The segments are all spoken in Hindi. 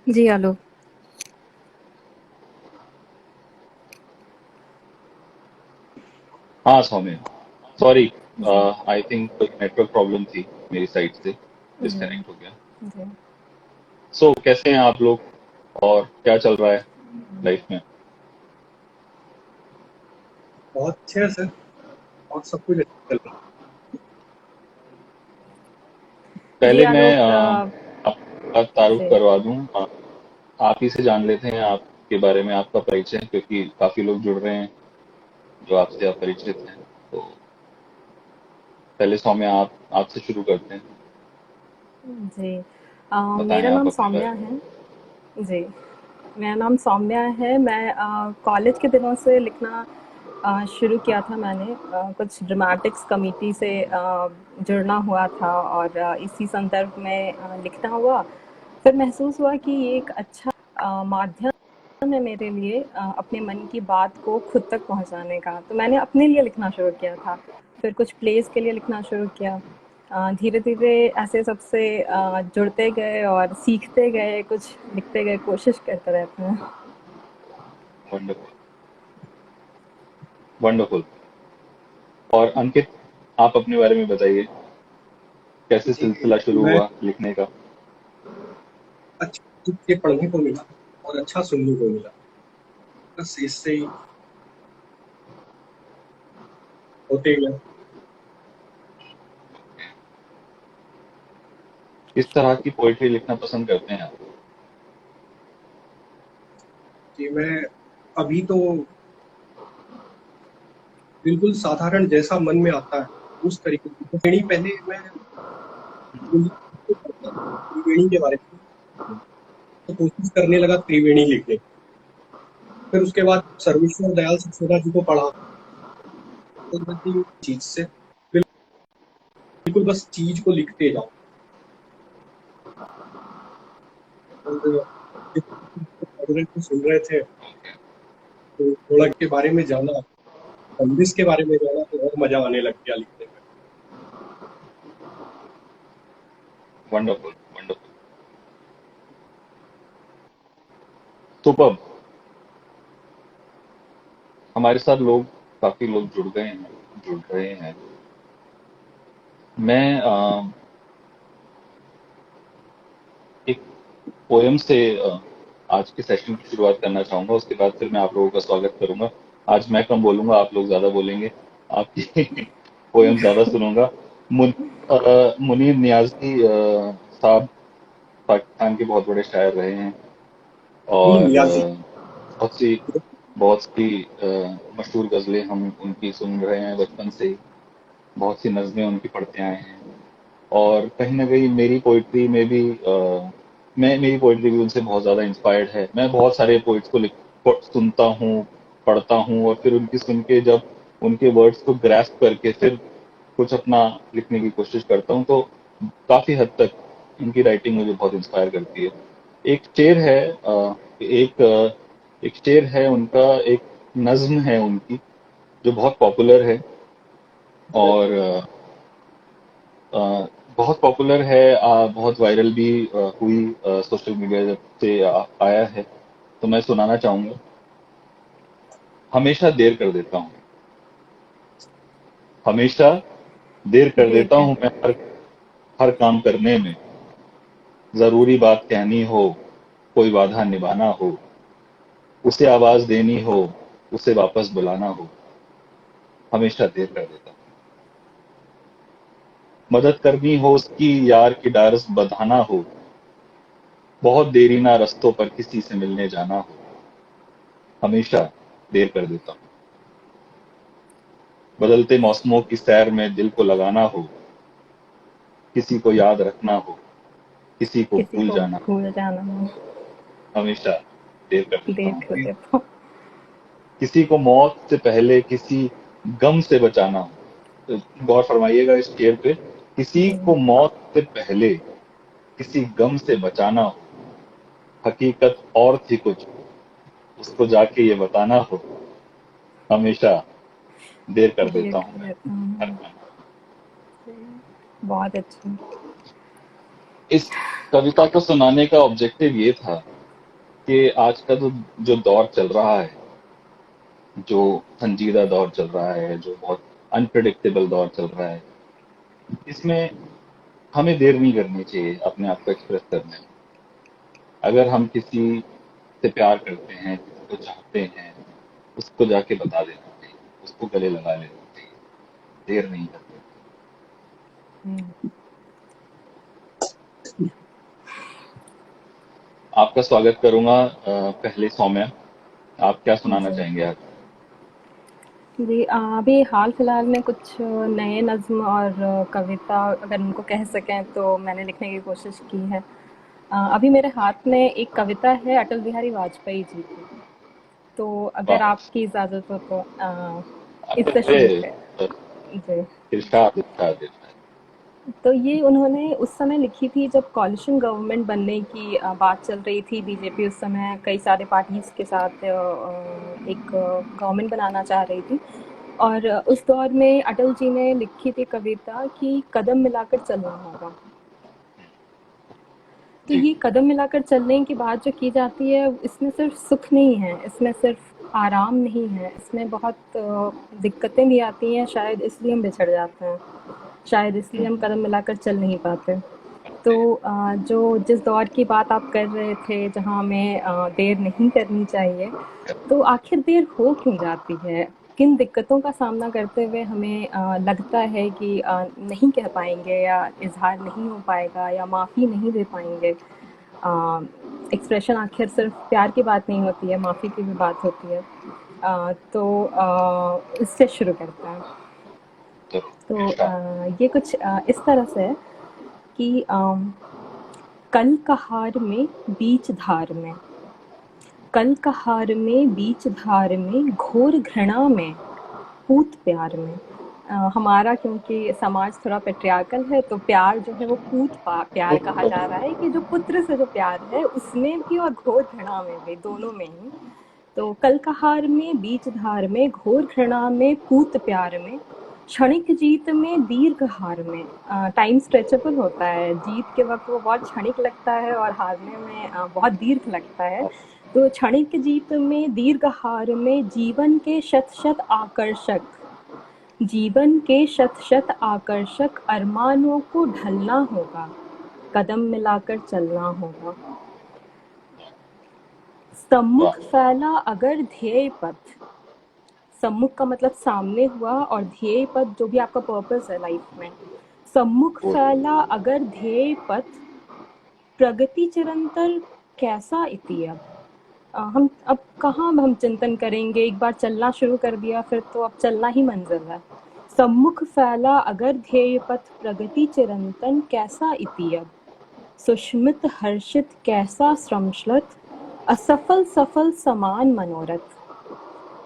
जी, हेलो। हाँ सौम्य, सॉरी। जी, आई थिंक कोई नेटवर्क प्रॉब्लम थी मेरी साइड से, जी, डिस्कनेक्ट हो गया। जी। सो कैसे हैं आप लोग और क्या चल रहा है लाइफ में? बहुत अच्छे हैं सर। और सब कुछ अच्छा चल रहा जी, पहले मैं आलोक आपका तारुफ जी, करवा दूं। आप ही से जान लेते हैं आपके बारे में, आपका परिचय, क्योंकि काफी लोग जुड़ रहे हैं जो आपसे अपरिचित हैं। तो पहले सौम्य, आप आपसे शुरू करते हैं। जी। बताएं मेरा आप नाम अपने सौम्या बारे में। है। जी, मेरा नाम सौम्या है। मैं कॉलेज के दिनों से लिखना शुरू किया था मैंने। कुछ ड्रामेटिक्स कमिटी से जुड़ना हुआ था और इसी संदर्भ में लिखना हुआ। फिर महसूस हुआ कि ये एक अच्छा माध्यम है मेरे लिए अपने मन की बात को खुद तक पहुंचाने का। तो मैंने अपने लिए लिखना शुरू किया था। फिर कुछ प्लेस के लिए लिखना शुरू किया। धीरे धीरे ऐसे सबसे जुड़ते गए और सीखते गए, कुछ लिखते गए, कोशिश करते रहते हैं। Wonderful, wonderful. और अंकित, आप अपने बारे में बताइए, है। कैसे जी, सिलसिला शुरू मैं हुआ लिखने का? अच्छा लिख के पढ़ने को मिला और अच्छा सुनने को मिला। बस इससे ही होते गया किस तरह की पोइट्री लिखना पसंद करते हैं आप? कि मैं अभी तो बिल्कुल साधारण जैसा मन में आता है उस तरीके की त्रिवेणी। पहले मैं पढ़ता था त्रिवेणी के बारे में, तो कोशिश करने लगा त्रिवेणी लिखने की। फिर उसके बाद सर्वेश्वर दयाल सक्सेना जी को पढ़ा, तो मैं चीज से बिल्कुल बस चीज को लिखते जाओ। और जिस पढ़ रहे थे सुन रहे थे, तो थोड़ा के बारे में जाना, संदेश के बारे में जाना, तो और मजा आने लग गया लिखने में। Wonderful, wonderful, superb. हमारे साथ लोग, काफी लोग जुड़ गए हैं, जुड़ रहे हैं। मैं एक पोयम से आज के सेशन की शुरुआत करना चाहूंगा, उसके बाद फिर मैं आप लोगों का स्वागत करूंगा। आज मैं कम बोलूंगा, आप लोग ज्यादा बोलेंगे। आपकी पोयम ज्यादा सुनूंगा। मुनीर नियाजी साहब पाकिस्तान के बहुत बड़े शायर रहे हैं, और नियाजी। बहुत सी मशहूर गजलें हम उनकी सुन रहे हैं बचपन से ही। बहुत सी नज़में उनकी पढ़ते आए हैं। और कहीं ना कहीं मेरी पोइट्री में भी मेरी पोइट्री भी उनसे बहुत ज़्यादा इंस्पायर्ड है। मैं बहुत सारे पोइट्स को सुनता हूँ, पढ़ता हूँ, और फिर उनकी सुन के जब उनके वर्ड्स को ग्रैस्प करके फिर कुछ अपना लिखने की कोशिश करता हूँ, तो काफ़ी हद तक उनकी राइटिंग मुझे बहुत इंस्पायर करती है। एक शेर है, एक शेर है उनका, एक नज्म है उनकी जो बहुत पॉपुलर है, और बहुत पॉपुलर है, बहुत वायरल भी हुई सोशल मीडिया जब से आया है। तो मैं सुनाना चाहूंगा। हमेशा देर कर देता हूँ, हमेशा देर कर देर देता कर हूँ मैं, हर हर काम करने में। जरूरी बात कहनी हो, कोई वादा निभाना हो, उसे आवाज देनी हो, उसे वापस बुलाना हो, हमेशा देर कर देता हूँ। मदद करनी हो उसकी, यार की डारस बधाना हो, बहुत देरी ना रस्तों पर किसी से मिलने जाना हो, हमेशा देर कर देता हूँ। बदलते मौसमों की सैर में दिल को लगाना हो, किसी को याद रखना हो, किसी को किसी भूल को जाना हो, भूल जाना हो, हमेशा देर कर देता देर हूँ। कर देता हूँ। किसी को मौत से पहले किसी गम से बचाना हो। तो गौर फरमाइएगा इस शेर पे। किसी जी, को मौत से पहले किसी गम से बचाना हो, हकीकत और थी कुछ, उसको जाके ये बताना हो, हमेशा देर कर देर देता हूँ कर मैं देता हर हूँ। काम। जी, बहुत अच्छा। इस कविता को सुनाने का ऑब्जेक्टिव ये था कि आज का जो दौर चल रहा है, जो संजीदा दौर चल रहा है, जो बहुत अनप्रिडिक्टेबल दौर चल रहा है, इसमें हमें देर नहीं करनी चाहिए अपने आप को एक्सप्रेस करने में। अगर हम किसी से प्यार करते हैं, किसी को चाहते हैं, उसको जाके बता देना चाहिए, उसको गले लगा लेना चाहिए, देर नहीं करनी। हम्म, आपका स्वागत करूंगा। पहले सौम्या, आप क्या सुनाना जी चाहेंगे आज? जी। अभी हाल फिलहाल में कुछ नए नज्म और कविता अगर उनको कह सकें तो मैंने लिखने की कोशिश की है। अभी मेरे हाथ में एक कविता है अटल बिहारी वाजपेयी जी की, तो अगर वाह! आपकी इजाज़त हो तो इससे अरे शुरू कर। जी। इरशाद इरशाद इरशाद। तो ये उन्होंने उस समय लिखी थी जब कॉलिशन गवर्नमेंट बनने की बात चल रही थी। बीजेपी उस समय कई सारे पार्टीज के साथ एक गवर्नमेंट बनाना चाह रही थी, और उस दौर में अटल जी ने लिखी थी कविता कि कदम मिलाकर चलना होगा। तो जी ये कदम मिलाकर चलने की बात जो की जाती है, इसमें सिर्फ सुख नहीं है, इसमें सिर्फ आराम नहीं है, इसमें बहुत दिक्कतें भी आती हैं। शायद इसलिए हम बिछड़ जाते हैं, शायद इसलिए हम कदम मिलाकर चल नहीं पाते। तो जो जिस दौर की बात आप कर रहे थे, जहाँ हमें देर नहीं करनी चाहिए, तो आखिर देर हो क्यों जाती है? किन दिक्कतों का सामना करते हुए हमें लगता है कि नहीं कह पाएँगे, या इज़हार नहीं हो पाएगा, या माफ़ी नहीं दे पाएँगे? एक्सप्रेशन आखिर सिर्फ प्यार की बात नहीं होती है, माफ़ी की भी बात होती है। तो इससे शुरू करते हैं। जरूर तो इरशाद। ये कुछ इस तरह से है कि कल कहार में बीच धार में, कल कहार में बीच धार में, घोर घृणा में पूत प्यार में। हमारा क्योंकि समाज थोड़ा पेट्रियार्कल है, तो प्यार जो है वो पूत प्यार कहा जा रहा है, कि जो पुत्र से जो प्यार है उसमें भी और घोर घृणा में भी, दोनों में ही। तो कल कहार में बीच धार में, घोर घृणा में पूत प्यार में, क्षणिक जीत में दीर्घ हार में। टाइम स्ट्रेचेबल होता है, जीत के वक्त वो बहुत क्षणिक लगता है और हारने में बहुत दीर्घ लगता है। तो क्षणिक जीत में दीर्घ हार में, जीवन के शत शत आकर्षक, जीवन के शत शत आकर्षक अरमानों को ढलना होगा, कदम मिलाकर चलना होगा। सम्मुख वाह! फैला अगर ध्येय पथ, सम्मुख का मतलब सामने हुआ, और ध्येय पथ जो भी आपका पर्पस है लाइफ में। सम्मुख वो फैला अगर ध्येय पथ, प्रगति चिरंतर कैसा इति अब। हम अब कहाँ हम चिंतन करेंगे, एक बार चलना शुरू कर दिया फिर तो अब चलना ही मंजिल है। सम्मुख फैला अगर ध्येय पथ, प्रगति चिरंतन कैसा इति अब। सुष्मित हर्षित कैसा श्रमश्लत, असफल सफल समान मनोरथ।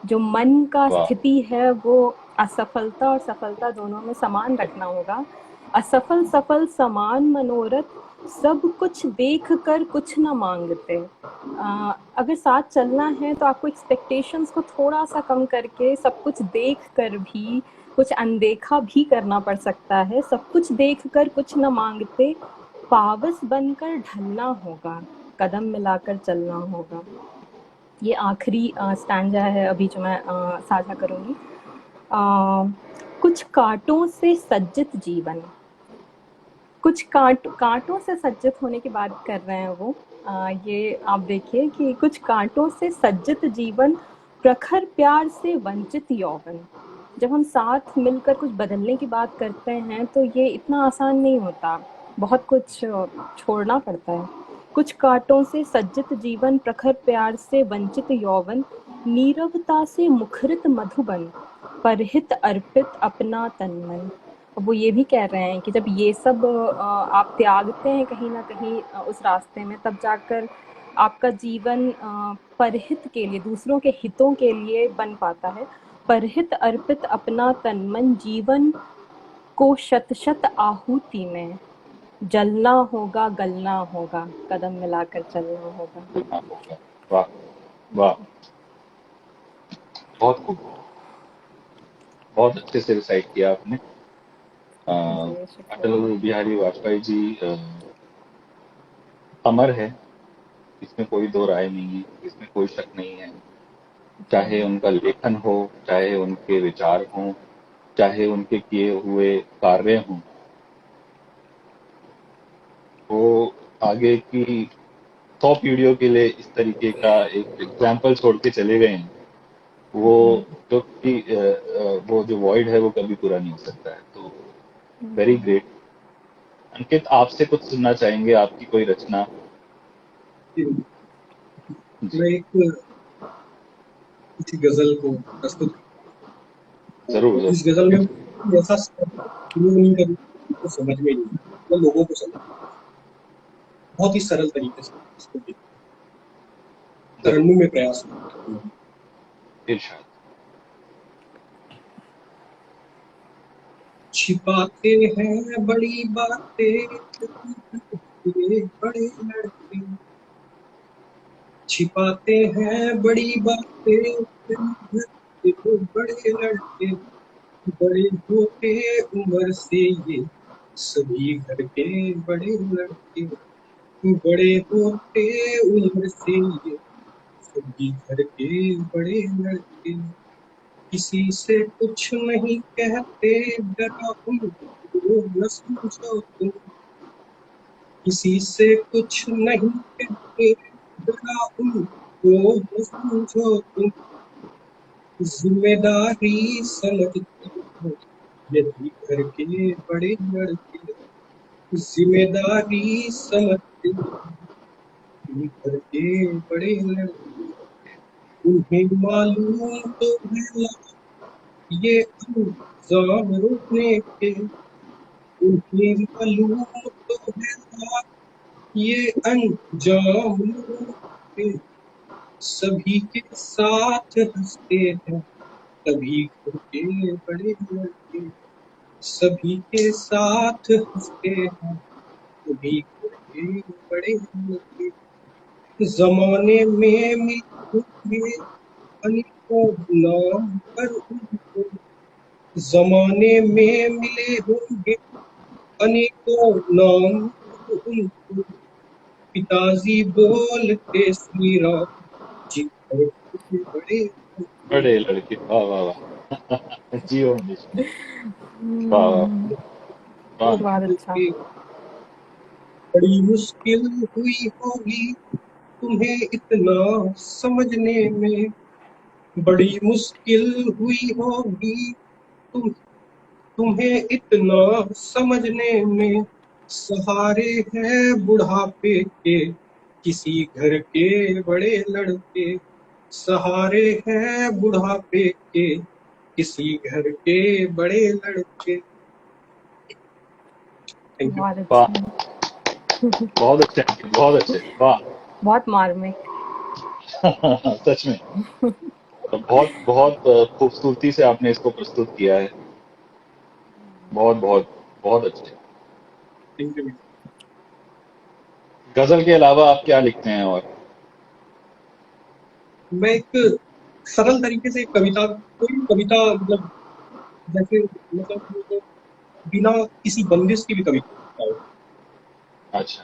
जो मन का वाह! स्थिति है वो असफलता और सफलता दोनों में समान रखना होगा। असफल सफल समान मनोरथ, सब कुछ देख कर कुछ न मांगते। अगर साथ चलना है तो आपको एक्सपेक्टेशंस को थोड़ा सा कम करके सब कुछ देख कर भी कुछ अनदेखा भी करना पड़ सकता है। सब कुछ देख कर कुछ न मांगते, पावस बनकर ढलना होगा, कदम मिलाकर चलना होगा। ये आखिरी स्टैंजा है अभी जो मैं साझा करूँगी। कुछ कांटों से सज्जित जीवन, कुछ कांटों से सज्जित होने की बात कर रहे हैं वो। ये आप देखिए कि कुछ कांटों से सज्जित जीवन, प्रखर प्यार से वंचित यौवन। जब हम साथ मिलकर कुछ बदलने की बात करते हैं तो ये इतना आसान नहीं होता, बहुत कुछ छोड़ना पड़ता है। कुछ कांटों से सज्जित जीवन, प्रखर प्यार से वंचित यौवन, नीरवता से मुखरित मधुबन, परहित अर्पित अपना तन मन। अब वो ये भी कह रहे हैं कि जब ये सब आप त्यागते हैं कहीं ना कहीं उस रास्ते में, तब जाकर आपका जीवन परहित के लिए, दूसरों के हितों के लिए बन पाता है। परहित अर्पित अपना तन मन, जीवन को शत शत आहुति में, जलना होगा गलना होगा, कदम मिलाकर चलना होगा। सुनना होगा। वाह! वाह! बहुत खूब, बहुत अच्छे से रिसाइट किया आपने। अ, जी शुक्रिया। अटल बिहारी वाजपेयी जी अमर है, इसमें कोई दो राय नहीं है, इसमें कोई शक नहीं है। चाहे उनका लेखन हो, चाहे उनके विचार हों, चाहे उनके किए हुए कार्य हों, वो आगे की 100 पीढ़ियों के लिए इस तरीके का एक एग्जाम्पल छोड़ के चले गए हैं। वो जो कि वो जो वॉइड है वो कभी पूरा नहीं हो सकता है। तो वेरी ग्रेट। अंकित, आपसे कुछ सुनना चाहेंगे, आपकी कोई रचना? जी, मैं एक किसी गजल को प्रस्तुत जरूर इस जरूर। गजल में ऐसा शुरू नहीं करूँ तो समझ में नहीं मैं लोगों को समझ बहुत ही सरल तरीके से इसको जरूर, तरन्नुम में प्रयास करूँ। इरशाद। छिपाते हैं बड़ी बातें ये बड़े लड़के, छिपाते हैं बड़ी बातें ये बड़े लड़के, बड़े होते उम्र से ये सभी घर के बड़े लड़के, बड़े होते उम्र से ये सभी घर के बड़े लड़के, किसी से कुछ नहीं कहते डरा उनको न समझो तुम, किसी से कुछ नहीं कहते डरा उनको न समझो तुम, जिम्मेदारी समझते हो यदि घर के बड़े लड़के, जिम्मेदारी समझते हो घर के बड़े लड़के, उन्हें मालूम तो है ये अंजाम रोकने के, उन्हें मालूम तो है ये अंजाम रोकने के, सभी के साथ हंसते हैं सभी घर के बड़े लड़के, सभी के साथ हंसते हैं सभी घर के बड़े लड़के, जमाने में मिले अनेकों नाम पर उनको, जमाने में मिले होंगे अनेकों नाम उनको, पिताजी बोलते श्री राम जी घर के बड़े लड़के, बड़े लड़के, वाह वाह वाह। जियो मनीष, वाह वाह वाह। बहुत अच्छा। बड़ी मुश्किल हुई होगी तुम्हें इतना समझने में, बड़ी मुश्किल हुई होगी तुम तुम्हें इतना समझने में, सहारे हैं बुढ़ापे के किसी घर के बड़े लड़के, सहारे हैं बुढ़ापे के किसी घर के बड़े लड़के। Thank you. बहुत वाह, अच्छा। बहुत अच्छे अंकित, बहुत अच्छे, वाह। बहुत मार्मिक। सच में। तो बहुत बहुत खूबसूरती से आपने इसको प्रस्तुत किया है। बहुत बहुत बहुत अच्छे। Thank you. गजल के अलावा आप क्या लिखते हैं और? मैं एक सरल तरीके से कविता कोई भी कविता मतलब जैसे मतलब बिना किसी बंदिश की भी कविता लिखता हूँ। अच्छा,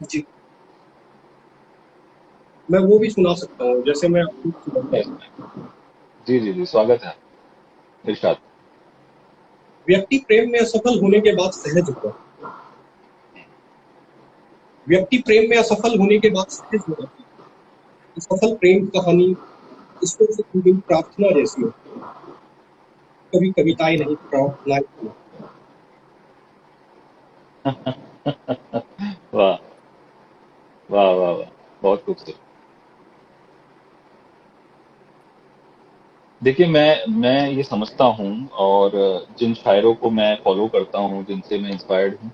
जी मैं वो भी सुना सकता हूँ जैसे मैं आपको सुनाता हूँ। जी जी जी, स्वागत है, इरशाद। व्यक्ति प्रेम में असफल होने के बाद सहज हुआ, व्यक्ति प्रेम में असफल होने के बाद सहज हो जाता है। सफल प्रेम कहानी ईश्वर से की गई प्रार्थना जैसी हो, कभी कविताएं नहीं प्रार्थनाएं थी। वाह वाह वाह वाह, बहुत खूबसूरत। देखिए, मैं ये समझता हूँ, और जिन शायरों को मैं फॉलो करता हूँ, जिनसे मैं इंस्पायर्ड हूँ,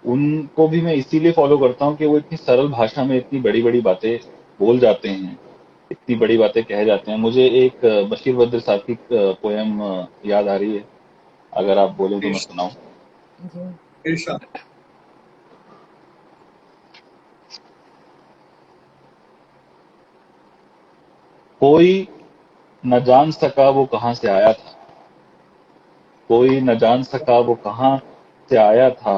उनको भी मैं इसीलिए फॉलो करता हूँ कि वो इतनी सरल भाषा में इतनी बड़ी बड़ी बातें बोल जाते हैं, इतनी बड़ी बातें कह जाते हैं। मुझे एक बशीर बद्र साहब की पोयम याद आ रही है, अगर आप बोलें तो मैं सुनाऊं। जी। इरशाद। कोई न जान सका वो कहाँ से आया था, कोई न जान सका वो कहाँ से आया था,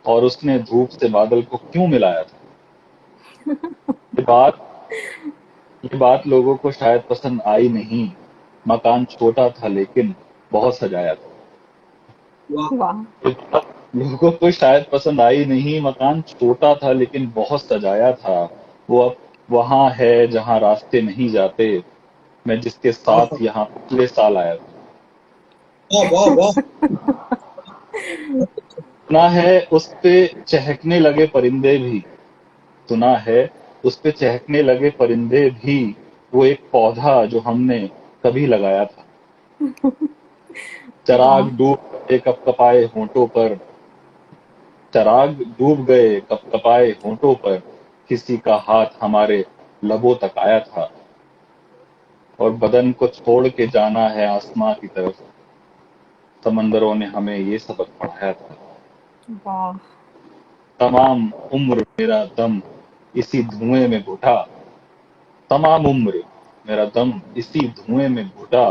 और उसने धूप से बादल को क्यों मिलाया था। ये बात ये बात लोगों को शायद पसंद आई नहीं। मकान छोटा था लेकिन बहुत सजाया था। वाह। वाह। ये बात लोगों को शायद पसंद आई नहीं। मकान छोटा था लेकिन बहुत सजाया था। वो अब वहां है जहां रास्ते नहीं जाते। मैं जिसके वाह साथ यहाँ पिछले साल आया था। वाह वाह वाह। सुना है उस पे चहकने लगे परिंदे भी। सुना है उस पे चहकने लगे परिंदे भी। वो एक पौधा जो हमने कभी लगाया था। वाह। चराग डूब गए कपकपाए होंठों पर। चराग डूब गए कपकपाए होंठों पर। किसी का हाथ हमारे लबों तक आया था। और बदन को छोड़ के जाना है आसमां की तरफ। समंदरों ने हमें ये सबक पढ़ाया था। वाह। तमाम उम्र मेरा दम इसी धुएं में घुटा। तमाम उम्र मेरा दम इसी धुएं में घुटा।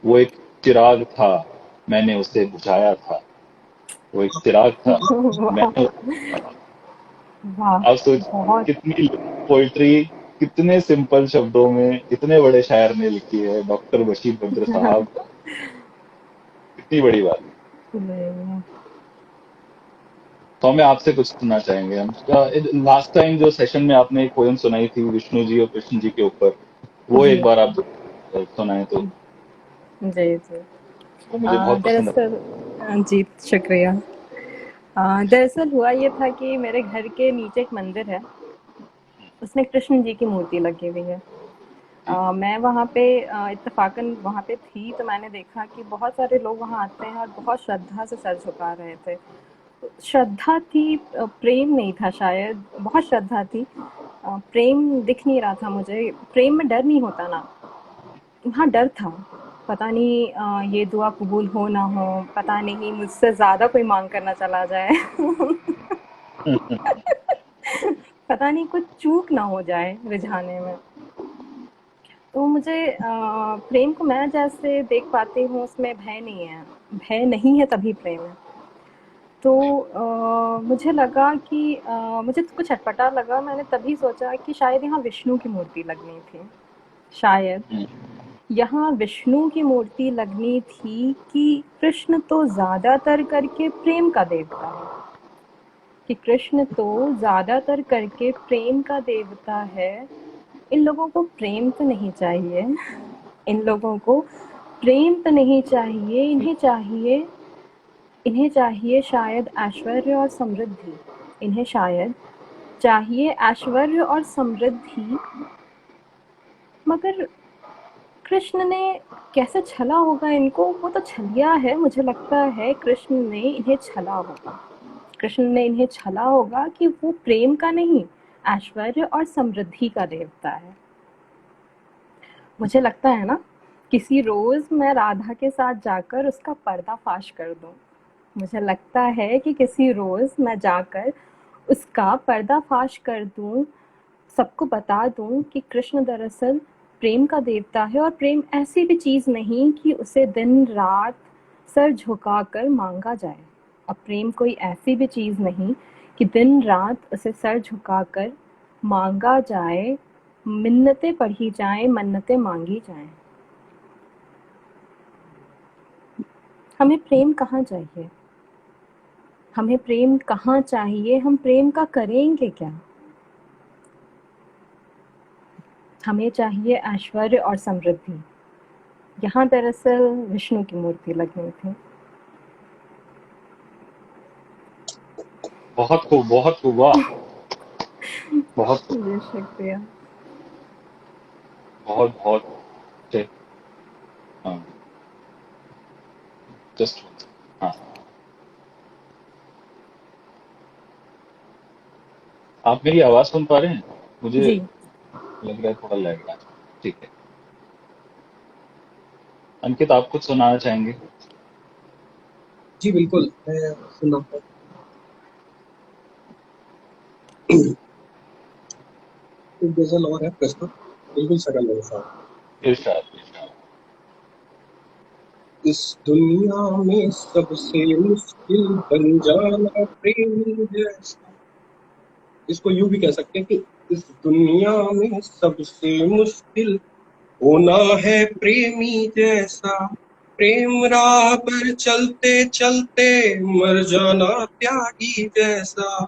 वो एक चिराग था, मैंने उसे बुझाया था। वो एक चिराग था, वाह। मैंने। वाह। आप सोच बहुत। कितनी पोइट्री कितने सिंपल शब्दों में इतने बड़े शायर ने लिखी है, डॉक्टर बशीर बद्र साहब। कितनी बड़ी बात। नहीं। तो हमें आपसे कुछ सुनना चाहेंगे हम। लास्ट टाइम जो सेशन में आपने एक पोयम सुनाई थी विष्णु जी और कृष्ण जी के ऊपर, वो जी एक बार आप सुनाए तो जी जी। वो मुझे बहुत पसंद है। दरअसल जी शुक्रिया। दरअसल हुआ ये था कि मेरे घर के नीचे एक मंदिर है, उसमें कृष्ण जी की मूर्ति लगी हुई है। जी। मैं वहाँ पे इत्तेफाकन वहाँ पे थी, तो मैंने देखा कि बहुत सारे लोग वहाँ आते हैं और बहुत श्रद्धा से सर झुका रहे थे। श्रद्धा थी, प्रेम नहीं था शायद, बहुत श्रद्धा थी। प्रेम दिख नहीं रहा था मुझे। प्रेम में डर नहीं होता ना, वहाँ डर था। पता नहीं ये दुआ कबूल हो ना हो, पता नहीं मुझसे ज़्यादा कोई मांग करना चला जाए। पता नहीं कुछ चूक ना हो जाए रिझाने में। तो मुझे प्रेम को मैं जैसे देख पाती हूँ, उसमें भय नहीं है। भय नहीं है तभी प्रेम है। तो मुझे लगा कि मुझे कुछ अटपटा लगा। मैंने तभी सोचा कि शायद यहाँ विष्णु की मूर्ति लगनी थी, शायद यहाँ विष्णु की मूर्ति लगनी थी कि कृष्ण तो ज़्यादातर करके प्रेम का देवता है, कि कृष्ण तो ज़्यादातर करके प्रेम का देवता है। इन लोगों को प्रेम तो नहीं चाहिए, इन लोगों को प्रेम तो नहीं चाहिए, इन्हें चाहिए शायद ऐश्वर्य और समृद्धि। इन्हें शायद चाहिए ऐश्वर्य और समृद्धि। मगर कृष्ण ने कैसे छला होगा इनको, वो तो छलिया है। मुझे लगता है कृष्ण ने इन्हें छला होगा। कृष्ण ने इन्हें छला होगा कि वो प्रेम का नहीं, ऐश्वर्य और समृद्धि का देवता है। मुझे लगता है ना, किसी रोज मैं राधा के साथ जाकर उसका पर्दाफाश कर दूं। मुझे लगता है कि किसी रोज मैं जाकर उसका पर्दाफाश कर दूं, सबको बता दूं कि कृष्ण दरअसल प्रेम का देवता है, और प्रेम ऐसी भी चीज़ नहीं कि उसे दिन रात सर झुकाकर मांगा जाए। और प्रेम कोई ऐसी भी चीज़ नहीं कि दिन रात उसे सर झुकाकर मांगा जाए, मिन्नतें पढ़ी जाएं, मन्नतें मांगी जाएं। हमें प्रेम कहाँ चाहिए? हमें प्रेम कहाँ चाहिए? हम प्रेम का करेंगे क्या? हमें चाहिए ऐश्वर्य और समृद्धि। यहाँ दरअसल विष्णु की मूर्ति लगनी थी। बहुत खूब, बहुत खूब, वाह। बहुत खूब, जी शुक्रिया। बहुत बहुत अच्छे। हाँ, जस्ट हाँ। आप मेरी आवाज सुन पा रहे हैं? मुझे जी लग रहा है थोड़ा लग रहा है। ठीक है। अंकित, आप कुछ सुनाना चाहेंगे? जी बिल्कुल, मैं सुनाता हूँ। एक गजल और है प्रस्तुत, बिल्कुल सरल है साहब। इरशाद, इरशाद। इस दुनिया में सबसे मुश्किल बन जाना प्रेम जैसा। इसको यूं भी कह सकते हैं कि इस दुनिया में सबसे मुश्किल होना है प्रेमी जैसा। प्रेम राह पर चलते चलते मर जाना त्यागी जैसा।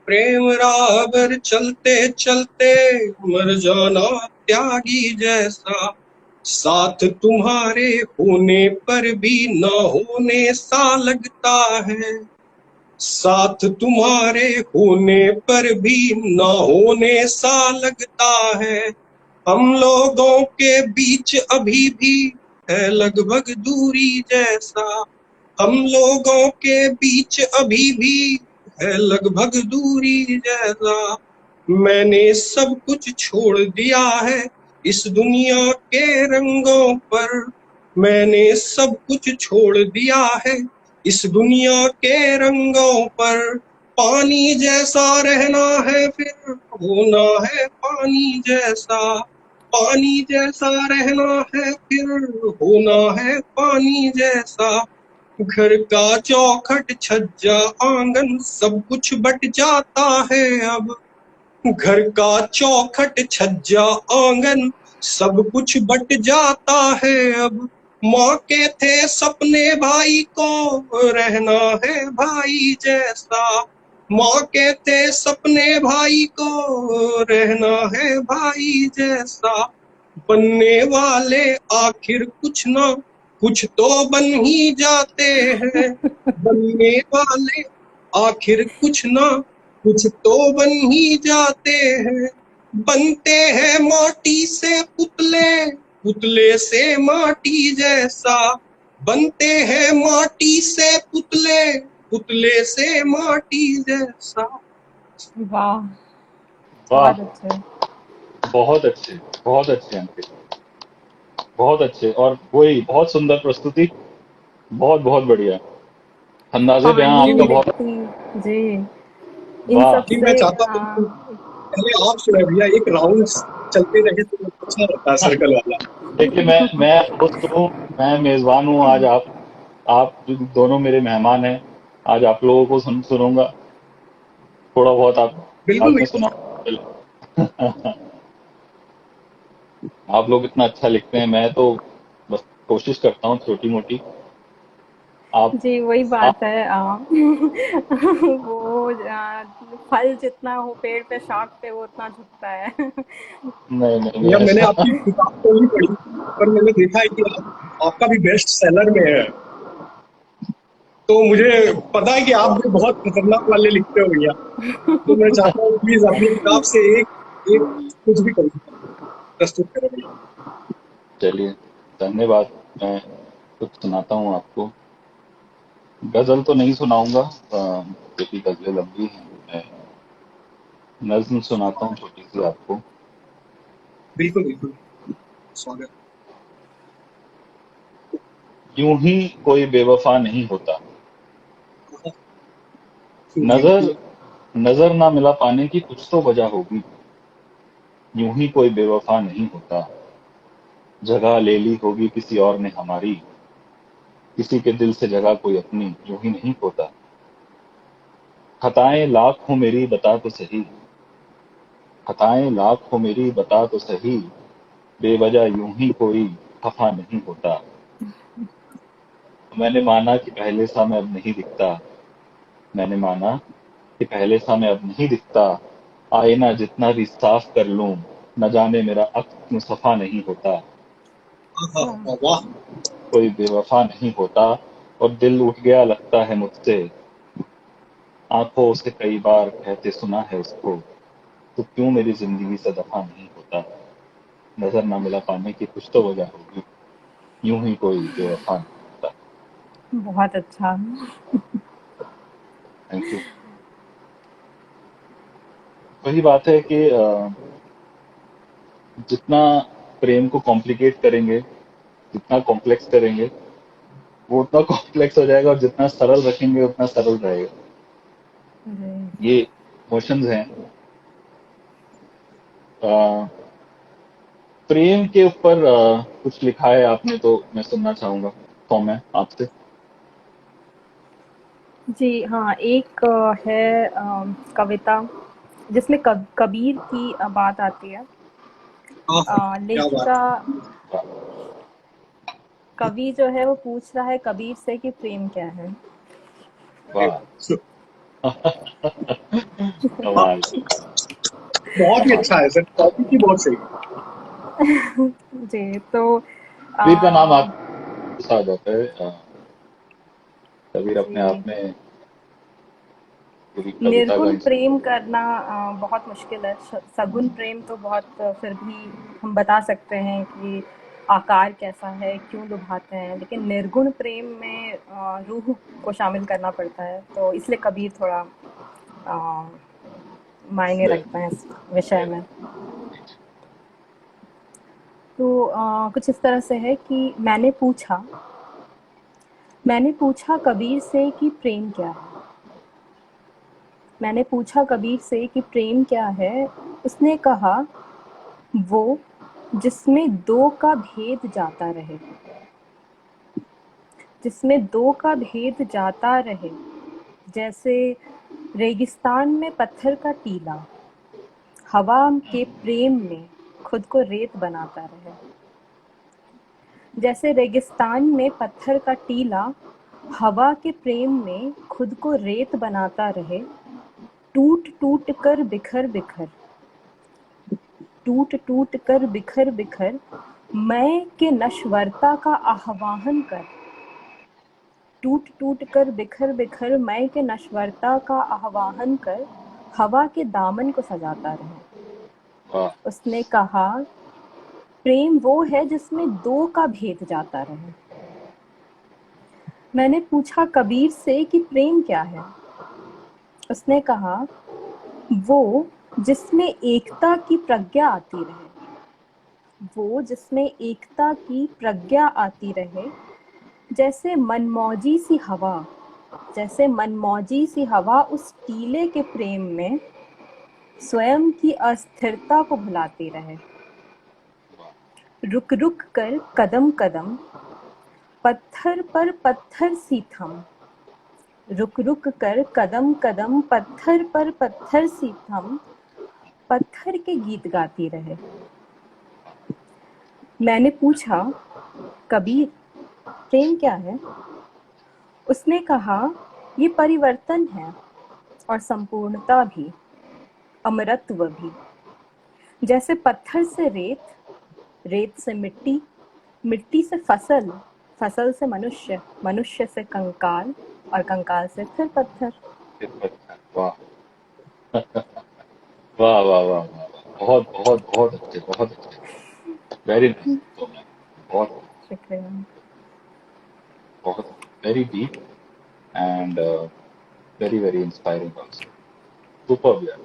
प्रेम राह पर चलते चलते मर जाना त्यागी जैसा। साथ तुम्हारे होने पर भी न होने सा लगता है। साथ तुम्हारे होने पर भी न होने सा लगता है। हम लोगों के बीच अभी भी है लगभग दूरी जैसा। हम लोगों के बीच अभी भी है लगभग दूरी जैसा। मैंने सब कुछ छोड़ दिया है इस दुनिया के रंगों पर। मैंने सब कुछ छोड़ दिया है इस दुनिया के रंगों पर। पानी जैसा रहना है फिर होना है पानी जैसा। पानी जैसा रहना है फिर होना है पानी जैसा। घर का चौखट छज्जा आंगन सब कुछ बट जाता है अब। घर का चौखट छज्जा आंगन सब कुछ बट जाता है अब। माँ के थे सपने भाई को रहना है भाई जैसा। माँ के थे सपने भाई को रहना है भाई जैसा। बनने वाले आखिर कुछ ना कुछ तो बन ही जाते हैं। बनने वाले आखिर कुछ ना कुछ तो बन ही जाते हैं। बनते हैं माटी से पुतले पुतले से माटी जैसा। बनते हैं माटी से पुतले पुतले से माटी जैसा। वाह, वाह, बहुत अच्छे। बहुत अच्छे अंकित, बहुत अच्छे। और वही बहुत सुंदर प्रस्तुति, बहुत बहुत बढ़िया। अंदाजे बयां जी पानी, आपका भैया, बहुत। मिट्टी, जी, इन वाह, सब जी मैं से चाहता हूँ कि पहले आप सुनाए भैया, एक राउंड चलते रहे तो अच्छा रहता है सर्कल वाला। देखिए मैं होस्ट हूँ, मैं मेजबान हूँ आज। आप दोनों मेरे मेहमान हैं। आज आप लोगों को सुनूंगा, थोड़ा बहुत आप बिल्कुल बाद में भैया। सुना। आप लोग इतना अच्छा लिखते हैं, मैं तो बस कोशिश करता हूँ छोटी मोटी। आप जी, वही आप बात है। वो फल जितना हो पेड़ पे, शाख पे, वो उतना झुकता है। नहीं नहीं नहीं भैया मैंने ऐसा। आपकी किताब तो नहीं पढ़ी, पर मैंने देखा है कि आपका भी बेस्ट सेलर में है। तो मुझे पता है कि आप भी बहुत खतरनाक वाले लिखते हो भैया। तो मैं चाहता हूँ प्लीज अपनी किताब से एक एक कुछ भी कविता प्रस्तुत करें भैया। चलिए, धन्यवाद। मैं कुछ सुनाता हूँ आपको। गजल तो नहीं सुनाऊंगा, क्योंकि गजलें लंबी हैं। मैं नज्म सुनाता हूँ छोटी सी आपको। बिल्कुल बिल्कुल, स्वागत। यूं ही कोई बेवफा नहीं होता। जी नजर जी। नजर ना मिला पाने की कुछ तो वजह होगी। यूं ही कोई बेवफा नहीं होता। जगह ले ली होगी किसी और ने हमारी। किसी के दिल से जगह कोई अपनी यूं ही नहीं होता। खताएं लाख हो मेरी बता तो सही। खताएं लाख हो मेरी बता तो सही। बेवजह यूं ही कोई खफा नहीं होता। मैंने माना कि पहले सा मैं अब नहीं दिखता। मैंने माना कि पहले सा मैं अब नहीं दिखता। आईना जितना भी साफ कर लूं, न जाने मेरा अक्स क्यों सफा नहीं होता। अच्छा, वाह। कोई बेवफा नहीं होता। और दिल उठ गया लगता है मुझसे। आंखों से कई बार कहते सुना है उसको। तो क्यों मेरी जिंदगी से दफा नहीं होता। नजर ना मिला पाने की कुछ तो वजह होगी। यूं ही कोई बेवफा नहीं होता। बहुत अच्छा। Thank you. वही बात है कि जितना प्रेम को कॉम्प्लिकेट करेंगे, जितना कॉम्प्लेक्स करेंगे, वो उतना कॉम्प्लेक्स हो जाएगा, और जितना सरल रखेंगे उतना सरल रहेगा। जी, ये इमोशंस हैं। अ, प्रेम के ऊपर कुछ लिखा है आपने, तो मैं सुनना चाहूंगा सौम्य आपसे। जी हाँ, एक है कविता जिसमें कबीर की बात आती है। हाँ हाँ, क्या बात लेखिका वाह कवि जो है वो पूछ रहा है कबीर से कि प्रेम क्या है। है। वाह, हाँ, कमाल बहुत ही कमाल। अच्छा है सर, टॉपिक ही बहुत सही है। जी, तो कबीर का नाम आ, आपको आ जाता है। कबीर अपने जी, आप में पूरी कविता का निर्गुण हिस्सा। प्रेम करना बहुत मुश्किल है। सगुण प्रेम तो बहुत फिर भी हम बता सकते हैं कि आकार कैसा है, क्यों लुभाते हैं, लेकिन निर्गुण प्रेम में रूह को शामिल करना पड़ता है, तो इसलिए कबीर थोड़ा आ, मायने रखते हैं इस विषय में। तो कुछ इस तरह से है कि मैंने पूछा कबीर से कि प्रेम क्या है। मैंने पूछा कबीर से कि प्रेम क्या है। उसने कहा, वो जिसमें दो का भेद जाता रहे, जिसमें दो का भेद जाता रहे, जैसे रेगिस्तान में पत्थर का टीला हवा के प्रेम में खुद को रेत बनाता रहे। जैसे रेगिस्तान में पत्थर का टीला हवा के प्रेम में खुद को रेत बनाता रहे, टूट टूट कर बिखर बिखर, टूट टूट कर बिखर बिखर, मैं के नश्वरता का आह्वान कर, टूट टूट कर बिखर बिखर, मैं के नश्वरता का आह्वान कर, हवा के दामन को सजाता रहे। वाह उसने कहा, प्रेम वो है जिसमें दो का भेद जाता रहे। मैंने पूछा कबीर से कि प्रेम क्या है। उसने कहा, वो जिसमें एकता की प्रज्ञा आती रहे, वो जिसमें एकता की प्रज्ञा आती रहे, जैसे मनमौजी सी हवा, जैसे मनमौजी सी हवा उस टीले के प्रेम में स्वयं की अस्थिरता को भुलाती रहे। रुक रुक कर कदम कदम, पत्थर पर पत्थर सी थम, रुक रुक कर कदम कदम, पत्थर पर पत्थर सी थम, पत्थर के गीत गाती रहे। मैंने पूछा, कबीर प्रेम क्या है। उसने कहा, ये परिवर्तन है और संपूर्णता भी, अमरत्व भी। जैसे पत्थर से रेत, रेत से मिट्टी, मिट्टी से फसल, फसल से मनुष्य, मनुष्य से कंकाल और कंकाल से फिर पत्थर। वाह वाह वाह वाह वाह, बहुत बहुत बहुत अच्छे, बहुत अच्छे, वेरी नाइस। तो मैं बहुत शुक्रिया बहुत very deep and very very inspiring also, super यार।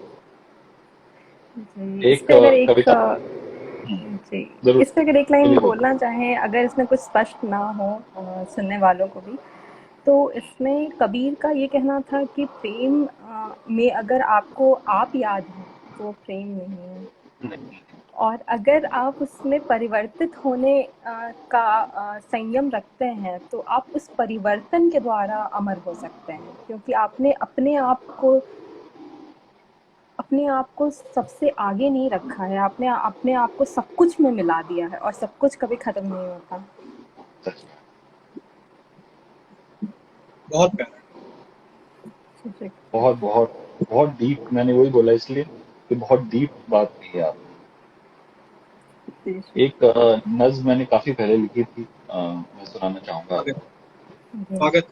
जी। इस एक पे अगर एक कविता। हम्म, जी, जरूर इस पे अगर एक लाइन बोलिए बोलिए। बोलना चाहें, अगर इसमें कुछ स्पष्ट ना हो सुनने वालों को भी, तो इसमें कबीर का ये कहना था कि प्रेम में अगर आपको आप याद हैं तो वो प्रेम नहीं है, नहीं, और अगर आप उसमें परिवर्तित होने का संयम रखते हैं तो आप उस परिवर्तन के द्वारा अमर हो सकते हैं, क्योंकि आपने अपने आप को सबसे आगे नहीं रखा है, आपने अपने आप को सब कुछ में मिला दिया है, और सब कुछ कभी खत्म नहीं होता। सच में बहुत प्यारा। जी, बहुत बहुत बहुत डीप, मैंने वही बोला इसलिए कि बहुत डीप बात की है आपने। जी, एक नज्म मैंने काफी पहले लिखी थी, मैं सुनाना चाहूंगा स्वागत, आपको। जी, स्वागत।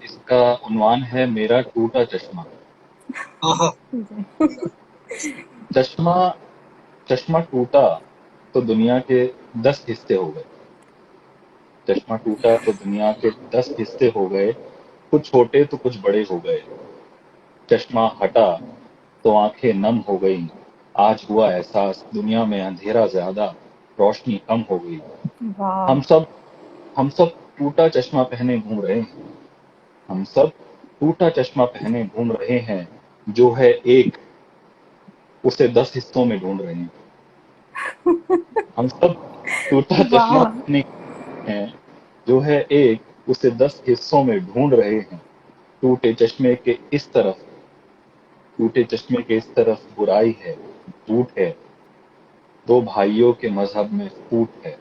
इसका उन्वान है मेरा टूटा चश्मा। आहा, जी, चश्मा चश्मा टूटा तो दुनिया के 10 हिस्से हो गए। चश्मा टूटा तो दुनिया के 10 हिस्से हो गए, कुछ छोटे तो कुछ बड़े हो गए। चश्मा हटा तो आंखें नम हो गई। आज हुआ एहसास दुनिया में अंधेरा ज्यादा, रोशनी कम हो गई। वाह, हम सब हम सब टूटा चश्मा पहने घूम रहे हैं। हम सब टूटा चश्मा पहने घूम रहे हैं। जो है एक, उसे 10 हिस्सों में ढूंढ रहे हैं। हम सब टूटा चश्मा वाह, पहने हैं। जो है एक, उसे 10 हिस्सों में ढूंढ रहे हैं। टूटे चश्मे के इस तरफ टूटे चश्मे के इस तरफ बुराई है, झूठ है, दो भाइयों के मजहब में फूट है।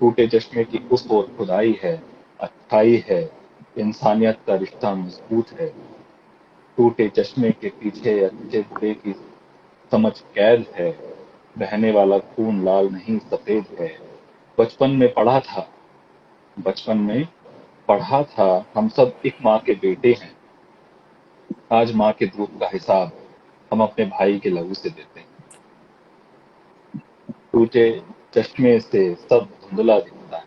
टूटे चश्मे की उस ओर खुदाई है, अच्छाई है, इंसानियत का रिश्ता मजबूत है। टूटे चश्मे के पीछे अच्छे बुरे की समझ कैद है, बहने वाला खून लाल नहीं सफेद है। बचपन में पढ़ा था बचपन में पढ़ा था हम सब एक माँ के बेटे हैं। आज माँ के दूध का हिसाब हम अपने भाई के लहू से देते हैं। टूटे चश्मे से सब धुंधला दिखता है,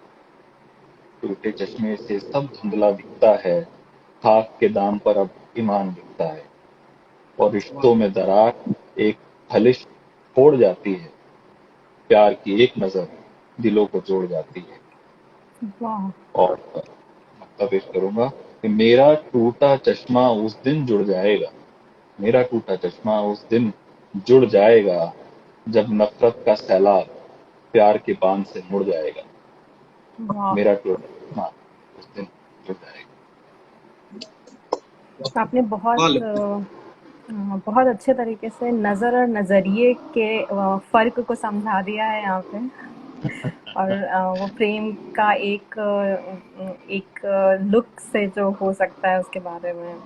टूटे चश्मे से सब धुंधला दिखता है। खाक के दाम पर अब ईमान बिकता है, और रिश्तों में दरार एक खलिश छोड़ जाती है। प्यार की एक नजर दिलों को जोड़ जाती है। वाह। और मतलब पेश करूंगा कि मेरा टूटा चश्मा उस दिन जुड़ जाएगा, मेरा टूटा चश्मा उस दिन जुड़ जाएगा, जब नफरत का सैलाब प्यार के बांध से मुड़ जाएगा। वाह, मेरा टूटा चश्मा उस दिन जुड़ जाएगा। आपने बहुत बहुत अच्छे तरीके से नज़र और नज़रिए के फ़र्क को समझा दिया है यहाँ पे। और वो प्रेम का एक लुक से जो हो सकता है उसके बारे में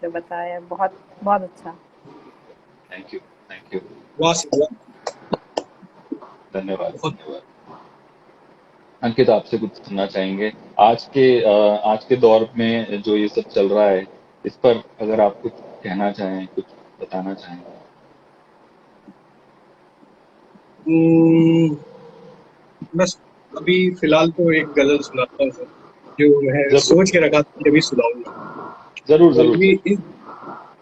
जो बताया है, बहुत बहुत अच्छा। थैंक यू, वाह सर, वाह, धन्यवाद बहुत धन्यवाद। अंकित, आपसे कुछ सुनना चाहेंगे आज के दौर में जो ये सब चल रहा है, इस पर अगर आप कुछ कहना चाहें, कुछ बताना चाहें। हम्म, बस अभी फिलहाल तो एक गजल सुनाता हूँ सर, जो मैं जरूर सोच के रखा था कि अभी सुनाऊंगा। जरूर और जरूर ये जरूर।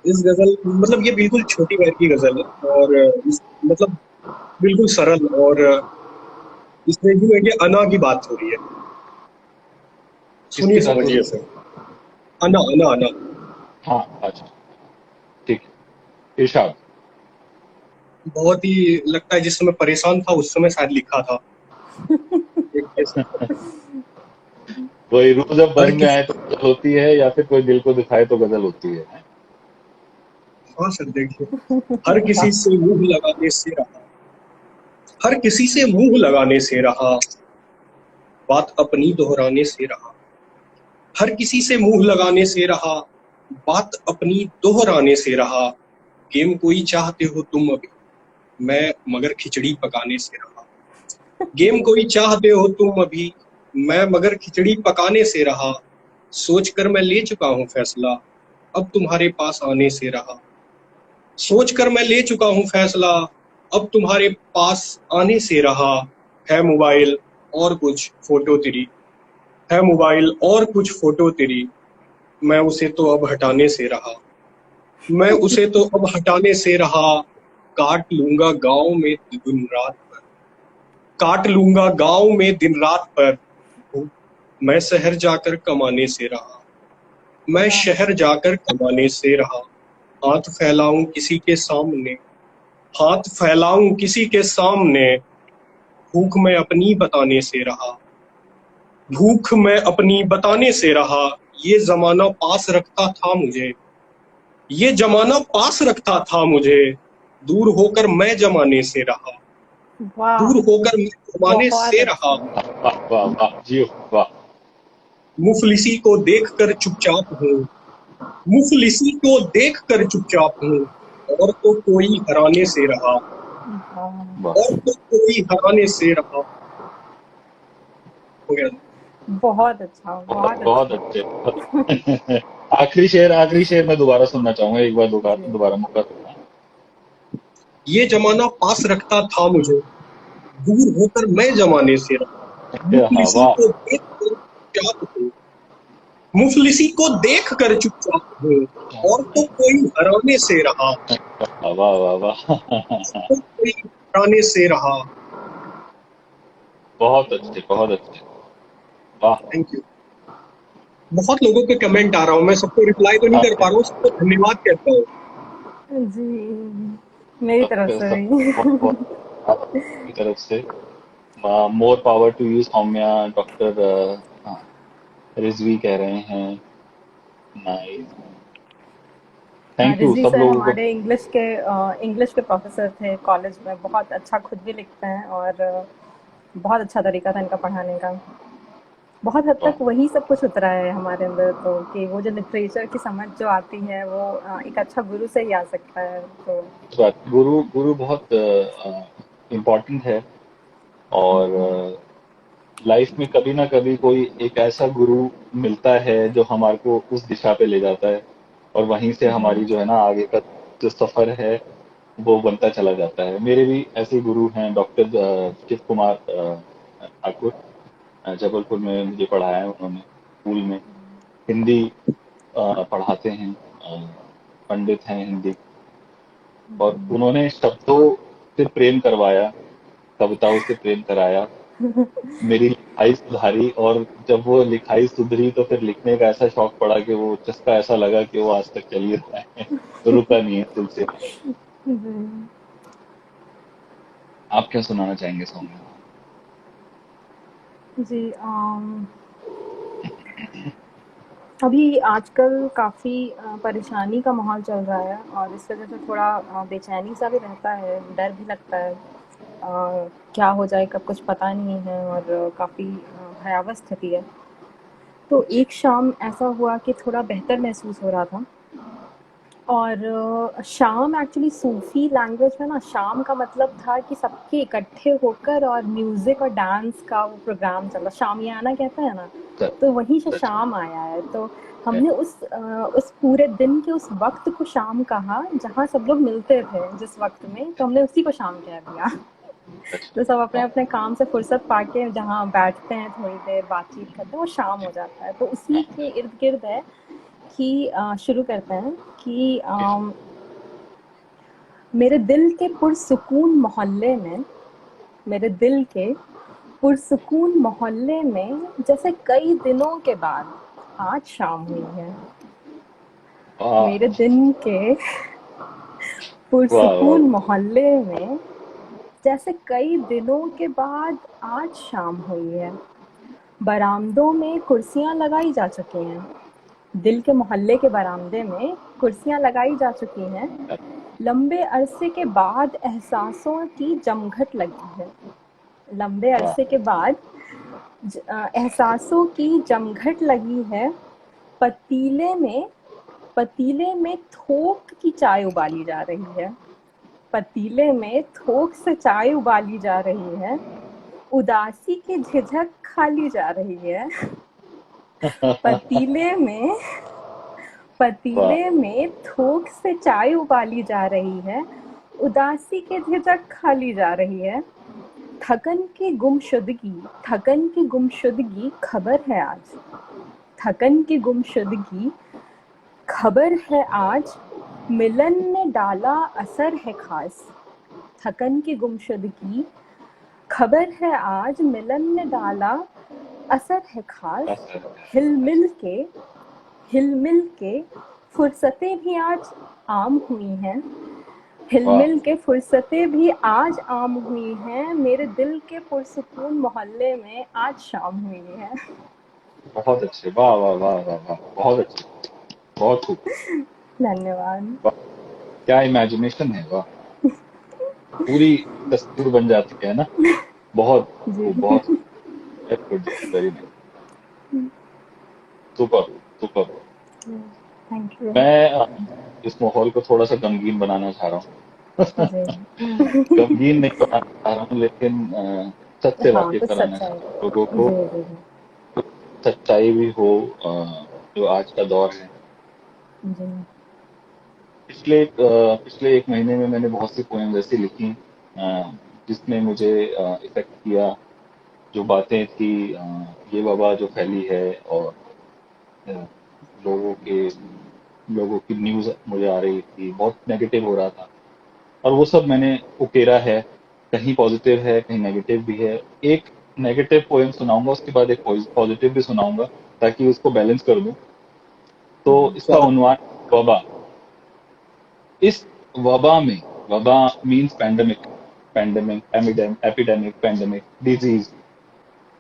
इस गजल मतलब ये बिल्कुल छोटी बहर की गजल है, और मतलब बिल्कुल सरल, और इसमें यूं है कि अना की बात हो रही है। सुनिए, किसके साथ हो समझिए रही सर। है? अना अना अना हाँ, अच्छा, ठीक है, इरशाद। बहुत ही लगता है जिस समय परेशान था उस समय शायद लिखा था। एक ऐसा, कोई रूह जब हर बन में किसी, आए तो गजल होती है, या फिर कोई दिल को दिखाए तो गजल होती है? हाँ सर देखिए, हर किसी से मुंह लगाने से रहा, हर किसी से मुंह लगाने से रहा, बात अपनी दोहराने से रहा। हर किसी से मुंह लगाने से रहा, बात अपनी दोहराने से रहा। गेम कोई चाहते हो तुम अभी, मैं मगर खिचड़ी पकाने से रहा। गेम कोई चाहते हो तुम अभी, मैं मगर खिचड़ी पकाने से रहा। सोच कर मैं ले चुका हूँ फैसला, अब तुम्हारे पास आने से रहा। सोच कर मैं ले चुका हूँ फैसला, अब तुम्हारे पास आने से रहा। है मोबाइल और कुछ फोटो तेरी, है मोबाइल और कुछ फोटो तेरी, मैं उसे तो अब हटाने से रहा। मैं उसे तो अब हटाने से रहा। काट लूंगा गांव में दिन रात पर, काट लूंगा गांव में दिन रात पर। मैं शहर जाकर कमाने से रहा, मैं शहर जाकर कमाने से रहा। हाथ फैलाऊं किसी के सामने, हाथ फैलाऊं किसी के सामने। भूख मैं अपनी बताने से रहा, भूख मैं अपनी बताने से रहा। ये जमाना पास रखता था मुझे, ये जमाना पास रखता था मुझे। दूर होकर मैं जमाने से रहा, वाह, दूर होकर मैं जमाने बहुत से रहा। अच्छा। वाह वाह वाह जी, वाह। मुफलिसी को देख कर चुपचाप हूँ, मुफलिसी को देख कर चुपचाप हूँ। और तो कोई हराने से रहा, वाह, और वाह, तो कोई हराने से रहा। हो गया। बहुत अच्छा, बहुत बहुत बहुत अच्छा। अच्छे। आखिरी शेर मैं दोबारा सुनना चाहूंगा, एक बार जी। दोबारा मौका देना। ये जमाना पास रखता था मुझे, दूर होकर मैं जमाने से रहा। हाँ, मुफलिसी वाह को देख कर चुपचाप हूँ, मुफलिसी को देख कर चुपचाप हूँ। और तो कोई हराने से रहा, वाह वाह वाह। तो कोई हराने से रहा। बहुत अच्छे, वाह। Thank you. बहुत लोगों के कमेंट आ रहा हूँ, मैं सबको रिप्लाई तो नहीं कर पा रहा हूँ, सबको धन्यवाद कहता हूँ। जी, मेरी तरफ से सब बहुत भी। बहुत आपकी तरफ से। More power to you Saumya. Doctor Rizvi कह रहे हैं, नाइस। थैंक यू रिजवी सब सर लोगों को। हमारे इंग्लिश के प्रोफेसर थे कॉलेज में, बहुत अच्छा खुद भी लिखते हैं और बहुत अच्छा तरीका था इनका पढ़ाने का। बहुत हद वाह, तक वही सब कुछ उतरा है हमारे अंदर, तो कि वो जो लिटरेचर की समझ जो आती है वो एक अच्छा गुरु से ही आ सकता है। तो इस बात गुरु गुरु बहुत इम्पोर्टेंट है। और लाइफ में कभी ना कभी कोई एक ऐसा गुरु मिलता है जो हमारे को उस दिशा पे ले जाता है, और वहीं से हमारी जो है ना आगे का जो सफर है वो बनता चला जाता है। मेरे भी ऐसे गुरु हैं, डॉक्टर शिव कुमार ठाकुर, जबलपुर में मुझे पढ़ाया है उन्होंने स्कूल में। हिंदी पढ़ाते हैं, पंडित हैं हिंदी। और उन्होंने शब्दों से प्रेम करवाया, कविताओं से प्रेम कराया, मेरी लिखाई सुधारी। और जब वो लिखाई सुधरी तो फिर लिखने का ऐसा शौक पड़ा कि वो चस्का ऐसा लगा कि वो आज तक चल ही रहा है, तो रुका नहीं है सिलसिला। जी आप क्या सुनाना चाहेंगे सौम्या? जी अभी आजकल काफ़ी परेशानी का माहौल चल रहा है और इस वजह से थोड़ा बेचैनी सा भी रहता है, डर भी लगता है। क्या हो जाए कब कुछ पता नहीं है और काफ़ी भयावह स्थिति है। तो जी। एक शाम ऐसा हुआ कि थोड़ा बेहतर महसूस हो रहा था। और शाम एक्चुअली सूफ़ी लैंग्वेज में ना शाम का मतलब था कि सबके इकट्ठे होकर और म्यूज़िक और डांस का वो प्रोग्राम चल रहा, शामियाना कहते हैं ना, सच तो वहीं से सच शाम आया है। तो है। हमने उस पूरे दिन के उस वक्त को शाम कहा जहाँ सब लोग मिलते थे जिस वक्त में, तो हमने उसी को शाम कह दिया। सच तो सब अपने वाह, अपने काम से फुर्सत पाके जहाँ बैठते हैं थोड़ी देर बातचीत करते हैं वो शाम हो जाता है। तो उसी के इर्द गिर्द है कि शुरू करते हैं कि मेरे दिल के पुरसुकून मोहल्ले में, मेरे दिल के पुरसुकून मोहल्ले में जैसे कई दिनों के बाद आज शाम हुई है। वाह, मेरे दिन के वाह, वाह, पुरसुकून मोहल्ले में जैसे कई दिनों के बाद आज शाम हुई है। बरामदों में कुर्सियां लगाई जा चुकी हैं, दिल के मोहल्ले के बरामदे में कुर्सियां लगाई जा चुकी हैं। लंबे अरसे के बाद एहसासों की जमघट लगी है, लंबे वाह, अरसे के बाद एहसासों की जमघट लगी है। पतीले में पतीले में थोक की चाय उबाली जा रही है, पतीले में थोक से चाय उबाली जा रही है। उदासी की झिझक खाली जा रही है। पतीले में वाह, पतीले में थोक से चाय उबाली जा रही है। उदासी की झिझक खाली जा रही है। थकन की गुमशुदगी, थकन की गुमशुदगी खबर है आज, थकन की गुमशुदगी खबर है आज। मिलन ने डाला असर है खास, थकन की गुमशुदगी खबर है आज। मिलन ने डाला असर है खास। हिलमिल के हिलमिल के फुर्सतें भी आज आम हुई हैं, वाह, हिलमिल के फुर्सतें भी आज आम हुई हैं। मेरे दिल के पुरसुकून मोहल्ले में आज शाम हुई है। बहुत अच्छे, वाह वाह वाह वाह वाह, बहुत अच्छे, बहुत खूब। धन्यवाद। वाह, क्या इमेजिनेशन है, वाह। पूरी तस्वीर बन जाती है ना। बहुत खूब, जी बहुत very good, very nice, super, super. Thank you. मैं इस माहौल को थोड़ा सा गमगीन बनाना चाह रहा हूँ। जी गमगीन नहीं बनाना चाह रहा हूँ, लेकिन सच से हाँ, वाकिफ कुछ कराना सच्चाई। चाह रहा हूँ लोगों को। जी जी सच्चाई भी हो, जो आज का दौर है। जी पिछले एक महीने में मैंने बहुत सी पोएम्स ऐसी लिखी, जिसने मुझे इफेक्ट किया। जो बातें थी, ये वबा जो फैली है, और अ, लोगों के लोगों की न्यूज़ मुझे आ रही थी, बहुत नेगेटिव हो रहा था। और वो सब मैंने उकेरा है, कहीं पॉजिटिव है कहीं नेगेटिव भी है। एक नेगेटिव पोएम सुनाऊंगा, उसके बाद एक पॉजिटिव भी सुनाऊंगा, ताकि उसको बैलेंस कर दूं। तो इसका स्वागत। उन्वान वबा। इस वबा में, वबा means pandemic, epidemic, pandemic, disease.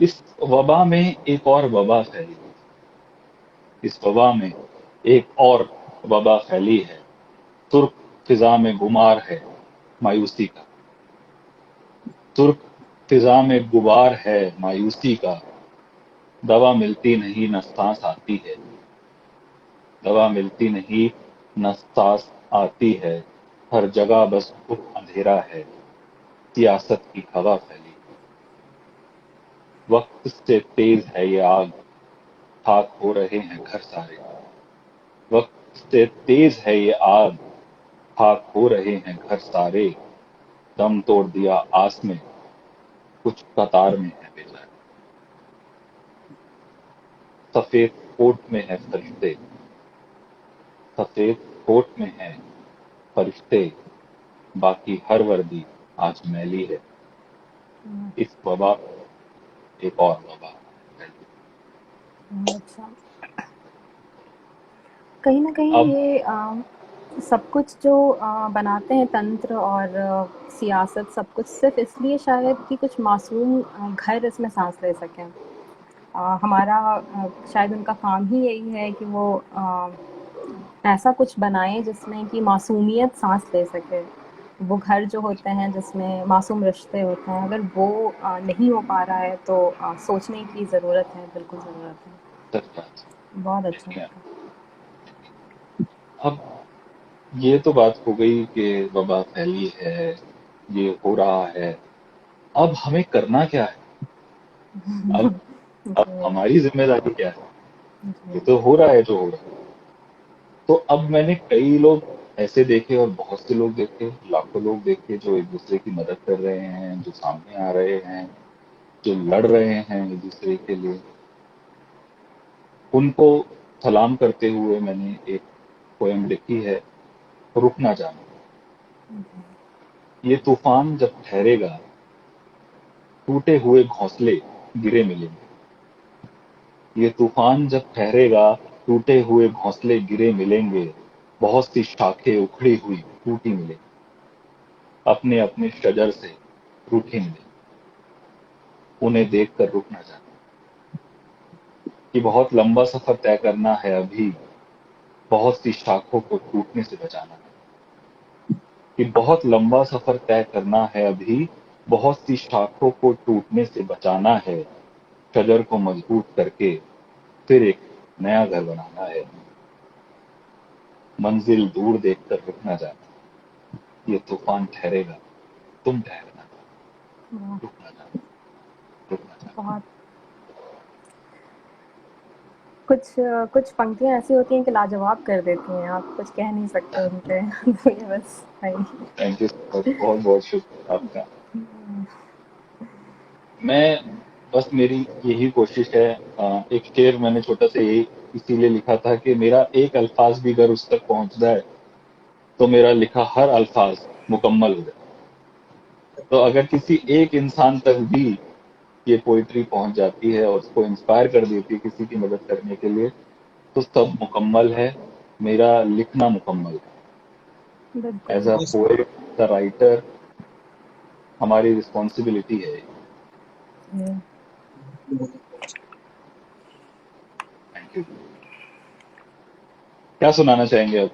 इस वबा में एक और वबा फैली, इस वबा में एक और वबा फैली है। सुर्ख फिजा में गुमार है मायूसी का, सुर्ख फिजा में गुबार है मायूसी का, दवा मिलती नहीं न सांस आती है, दवा मिलती नहीं न सांस आती है, हर जगह बस घुट अंधेरा है, सियासत की हवा फैली। वक्त से तेज है ये आग, खाक हो रहे हैं घर सारे, वक्त से तेज है ये आग, खाक हो रहे हैं घर सारे, दम तोड़ दिया आस में, कुछ कतार में है बेचारे। सफेद कोट में है फरिश्ते, सफेद कोट में है फरिश्ते, बाकी हर वर्दी आज मैली है। इस वबा एक और वबा है। अच्छा, कहीं न कहीं अब ये सब कुछ जो बनाते हैं तंत्र और सियासत सब कुछ सिर्फ़ इसलिए शायद कि कुछ मासूम घर इसमें साँस ले सकें। हमारा शायद उनका काम ही यही है कि वो ऐसा कुछ बनाएँ जिसमें कि मासूमियत साँस ले सके। वो घर जो होते हैं जिसमें मासूम रिश्ते होते हैं, अगर वो नहीं हो पा रहा है तो सोचने की ज़रूरत है, बिल्कुल ज़रूरत है। सच बात बहुत अच्छा देखिए, लगा। अब ये तो बात हो गई कि वबा फैली है, ये हो रहा है। अब हमें करना क्या है? अब अब जी, हमारी जिम्मेदारी क्या है? ये जी। तो हो रहा है जो हो रहा है। तो अब मैंने कई लोग ऐसे देखे और बहुत से लोग देखे, लाखों लोग देखे जो एक दूसरे की मदद कर रहे हैं, जो सामने आ रहे हैं, जो लड़ रहे हैं एक दूसरे के लिए। उनको सलाम करते हुए मैंने एक पोएम लिखी है, रुक ना जाना। ये तूफान जब ठहरेगा, टूटे हुए घोंसले गिरे मिलेंगे। ये तूफान जब ठहरेगा, टूटे हुए घोंसले गिरे मिलेंगे, बहुत सी शाखें उखड़ी हुई टूटी मिलेंगी, अपने अपने शजर से रूठी मिलेंगी। उन्हें देखकर रुक ना जाना कि बहुत लंबा सफर तय करना है अभी, बहुत सी शाखों को टूटने से बचाना है। कि बहुत लंबा सफर तय करना है अभी, बहुत सी शाखों को टूटने से बचाना है, शजर को मजबूत करके फिर एक नया घर बनाना है। मंजिल दूर देखकर रुक ना जाना, ये तूफान ठहरेगा, तुम ठहरना, वाह! रुक ना जाना, रुक ना जाना। बहुत कुछ पंक्तियाँ ऐसी होती हैं कि लाजवाब कर देती हैं, आप कुछ कह नहीं सकते उन पे। तो ये बस है ही। थैंक यू सो मच, बहुत बहुत शुक्रिया आपका। मैं बस मेरी यही कोशिश है। एक शेर मैंने छोटा सा यही इसीलिए लिखा था कि मेरा एक अल्फाज भी अगर उस तक पहुंच जाए तो मेरा लिखा हर अल्फाज मुकम्मल हो जाए। तो अगर किसी एक इंसान तक भी ये पोइट्री पहुंच जाती है और उसको इंस्पायर कर देती है किसी की मदद करने के लिए, तो सब मुकम्मल है, मेरा लिखना मुकम्मल है। बिल्कुल। As a poet, the writer, हमारी रिस्पॉन्सिबिलिटी है। जी। Thank you. क्या सुनाना चाहेंगे अब?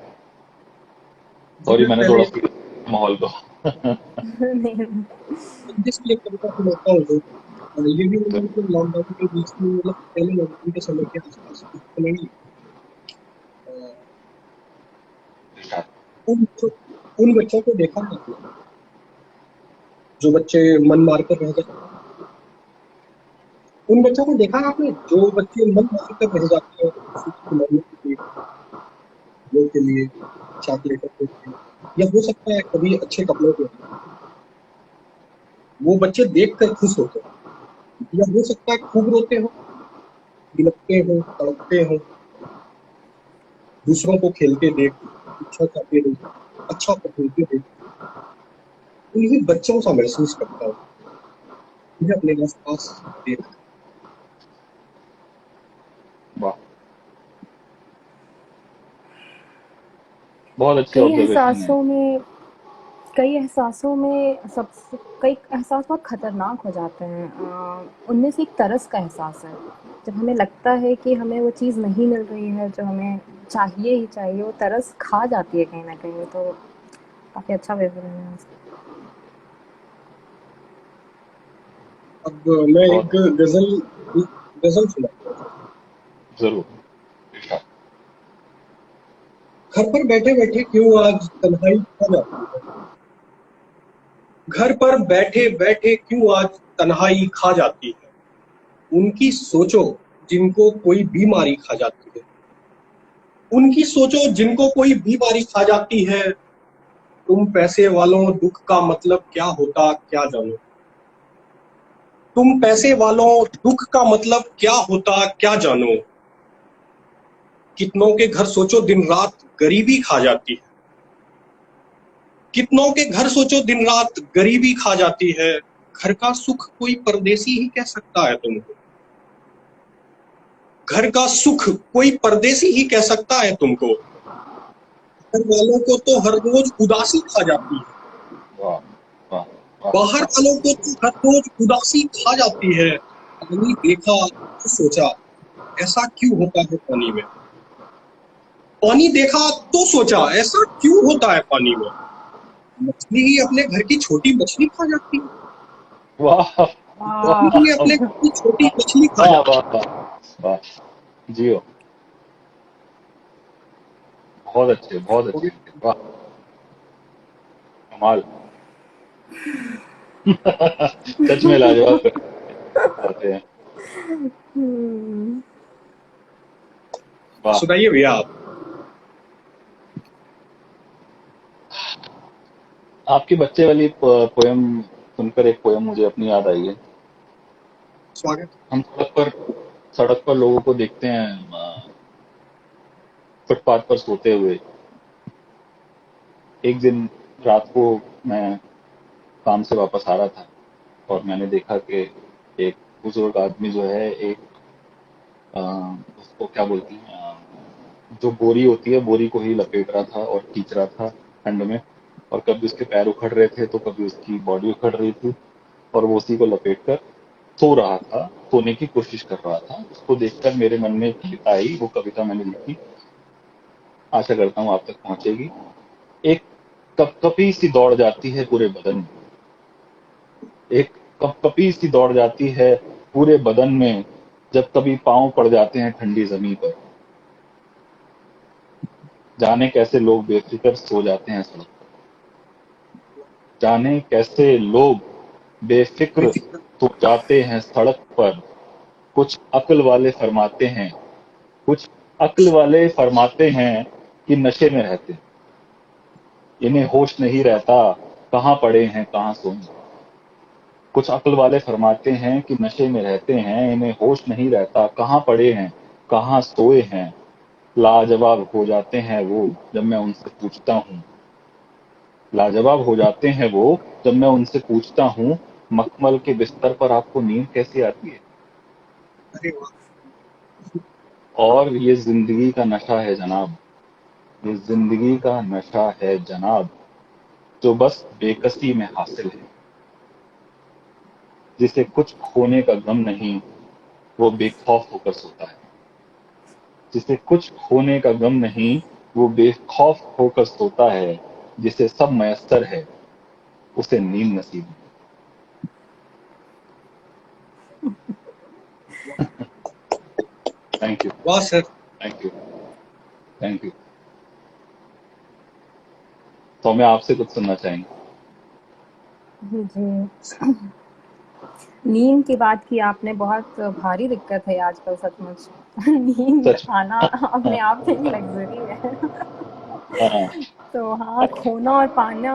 जी सॉरी, मैं मैंने थोड़ा पहले सा माहौल को नहीं, जिसकी एक कविता सुनाता हूँ जो ये भी मैंने मतलब लॉकडाउन के बीच में मतलब पहले लॉकडाउन के समय के आसपास मैंने उन बच्चों को देखा है आपने, जो बच्चे मन मार कर रह जाते हैं। उन बच्चों को देखा है आपने जो बच्चे मन मार कर रह जाते हैं किसी को खिलौने के लिए, फूलों के लिए, चॉकलेटों के लिए, या हो सकता है कभी अच्छे कपड़ों के लिए। वो बच्चे देख कर खुश होते हैं, या हो सकता है खूब रोते हो, बिलखते हो, तड़पते हो, दूसरों को खेलते देख, अच्छा खाते देख, अच्छा पहनते देख, उन्हीं बच्चों सा महसूस करता हूँ जिन्हें अपने आसपास देखा। वाह, बहुत अच्छी कई ऑब्जर्वेशन है। एहसासों में कई एहसासों में सबसे कई एहसास बहुत ख़तरनाक हो जाते हैं। उनमें से एक तरस का एहसास है। जब हमें लगता है कि हमें वो चीज़ नहीं मिल रही है जो हमें चाहिए ही चाहिए, वो तरस खा जाती है कहीं न कहीं, तो काफ़ी अच्छा विवरण है उसका। अब मैं बहुत एक गजल गजल सुनाता हूँ। जरूर। इरशाद। घर पर बैठे बैठे क्यों आज तन्हाई खा जाती है। घर पर बैठे बैठे क्यों आज तन्हाई खा जाती है। उनकी सोचो जिनको कोई बीमारी खा जाती है। उनकी सोचो जिनको कोई बीमारी खा जाती है। तुम पैसे वालों दुख का मतलब क्या होता क्या जानो। तुम पैसे वालों दुख का मतलब क्या होता क्या जानो। कितनों के घर सोचो दिन रात गरीबी खा जाती है। कितनों के घर सोचो दिन रात गरीबी खा जाती है। घर का सुख कोई परदेसी ही कह सकता है तुमको। घर का सुख कोई परदेसी ही कह सकता है तुमको। घर वालों को तो हर रोज उदासी खा जाती है। वाह वाह वाह बाहर वाह। वालों को तो हर रोज उदासी खा जाती है। पानी देखा तो सोचा ऐसा क्यों होता है पानी में। पानी देखा तो सोचा ऐसा क्यों होता है पानी में। मछली ही अपने घर की छोटी मछली खा जाती है। वाह मछली वाह! ही अपने घर की छोटी मछली खा वाह जाती वाह वाह वाह। जियो। बहुत है। अच्छे अंकित, वाह। कमाल। सच में लाजवाब बातें हैं। हुँ। वाह। सुनाइए भैया आप। आपकी बच्चे वाली पोयम सुनकर एक पोयम मुझे अपनी याद आई है। स्वागत। हम सड़क पर लोगों को देखते हैं फुटपाथ पर सोते हुए। एक दिन रात को मैं काम से वापस आ रहा था और मैंने देखा कि एक बुजुर्ग आदमी जो है एक अ, उसको क्या बोलते हैं, जो बोरी होती है बोरी को ही लपेट रहा था और खींच रहा था ठंड में। और कभी उसके पैर उखड़ रहे थे तो कभी उसकी बॉडी उखड़ रही थी और वो उसी को लपेट कर सो रहा था, सोने की कोशिश कर रहा था। उसको देखकर मेरे मन में एक कविता आई, वो कविता मैंने लिखी। आशा करता हूँ आप तक पहुंचेगी। एक कपकपी सी दौड़ जाती है पूरे बदन में। एक कपकपी सी दौड़ जाती है पूरे बदन में जब कभी पांव पड़ जाते हैं ठंडी जमीन पर। जाने कैसे लोग बेफिक्र सो जाते हैं सड़क पर। जाने कैसे लोग बेफिक्र बेफिक्र। सो जाते हैं सड़क पर। कुछ अक्ल वाले फरमाते हैं, कुछ अक्ल वाले फरमाते हैं कि नशे में रहते हैं। इन्हें होश नहीं रहता कहाँ पड़े हैं कहाँ सोए। कुछ अक्ल वाले फरमाते हैं कि नशे में रहते हैं, इन्हें होश नहीं रहता कहाँ पड़े हैं कहाँ सोए हैं। लाजवाब हो जाते हैं वो जब मैं उनसे पूछता हूँ। लाजवाब हो जाते हैं वो जब मैं उनसे पूछता हूँ, मखमल के बिस्तर पर आपको नींद कैसे आती है। अरे वाह। और ये जिंदगी का नशा है जनाब, ये जिंदगी का नशा है जनाब, जो बस बेकसी में हासिल है। जिसे कुछ खोने का गम नहीं, वो बेखौफ होकर सोता है। जिसे कुछ खोने का गम नहीं, वो बेखौफ होकर सोता है। जिसे सब मयस्सर है, उसे नींद नसीब नहीं। Thank you. वाह sir. Thank you. Thank you. तो मैं आपसे कुछ सुनना चाहेंगे। जी। नींद की बात की आपने, बहुत भारी दिक्कत है आजकल सचमुच। नींद सच आना में। अपने आप में एक लग्ज़री है। हाँ। तो हाँ, खोना और पाना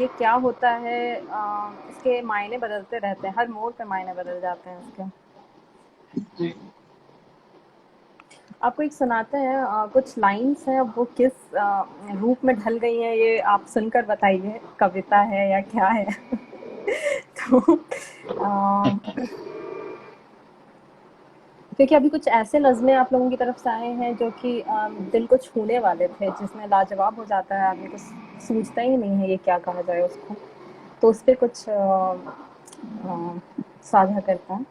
ये क्या होता है, इसके मायने बदलते रहते हैं, हर मोड़ पे मायने बदल जाते हैं इसके। जी। आपको एक सुनाते हैं, कुछ लाइन्स हैं, अब वो किस रूप में ढल गई हैं ये आप सुनकर बताइए, कविता है या क्या है। तो क्योंकि अभी कुछ ऐसे नज़्में आप लोगों की तरफ से आए हैं जो कि दिल को छूने वाले थे, जिसमें लाजवाब हो जाता है आदमी, तो सूझता ही नहीं है ये क्या कहा जाए उसको। तो उस पे कुछ साझा करता है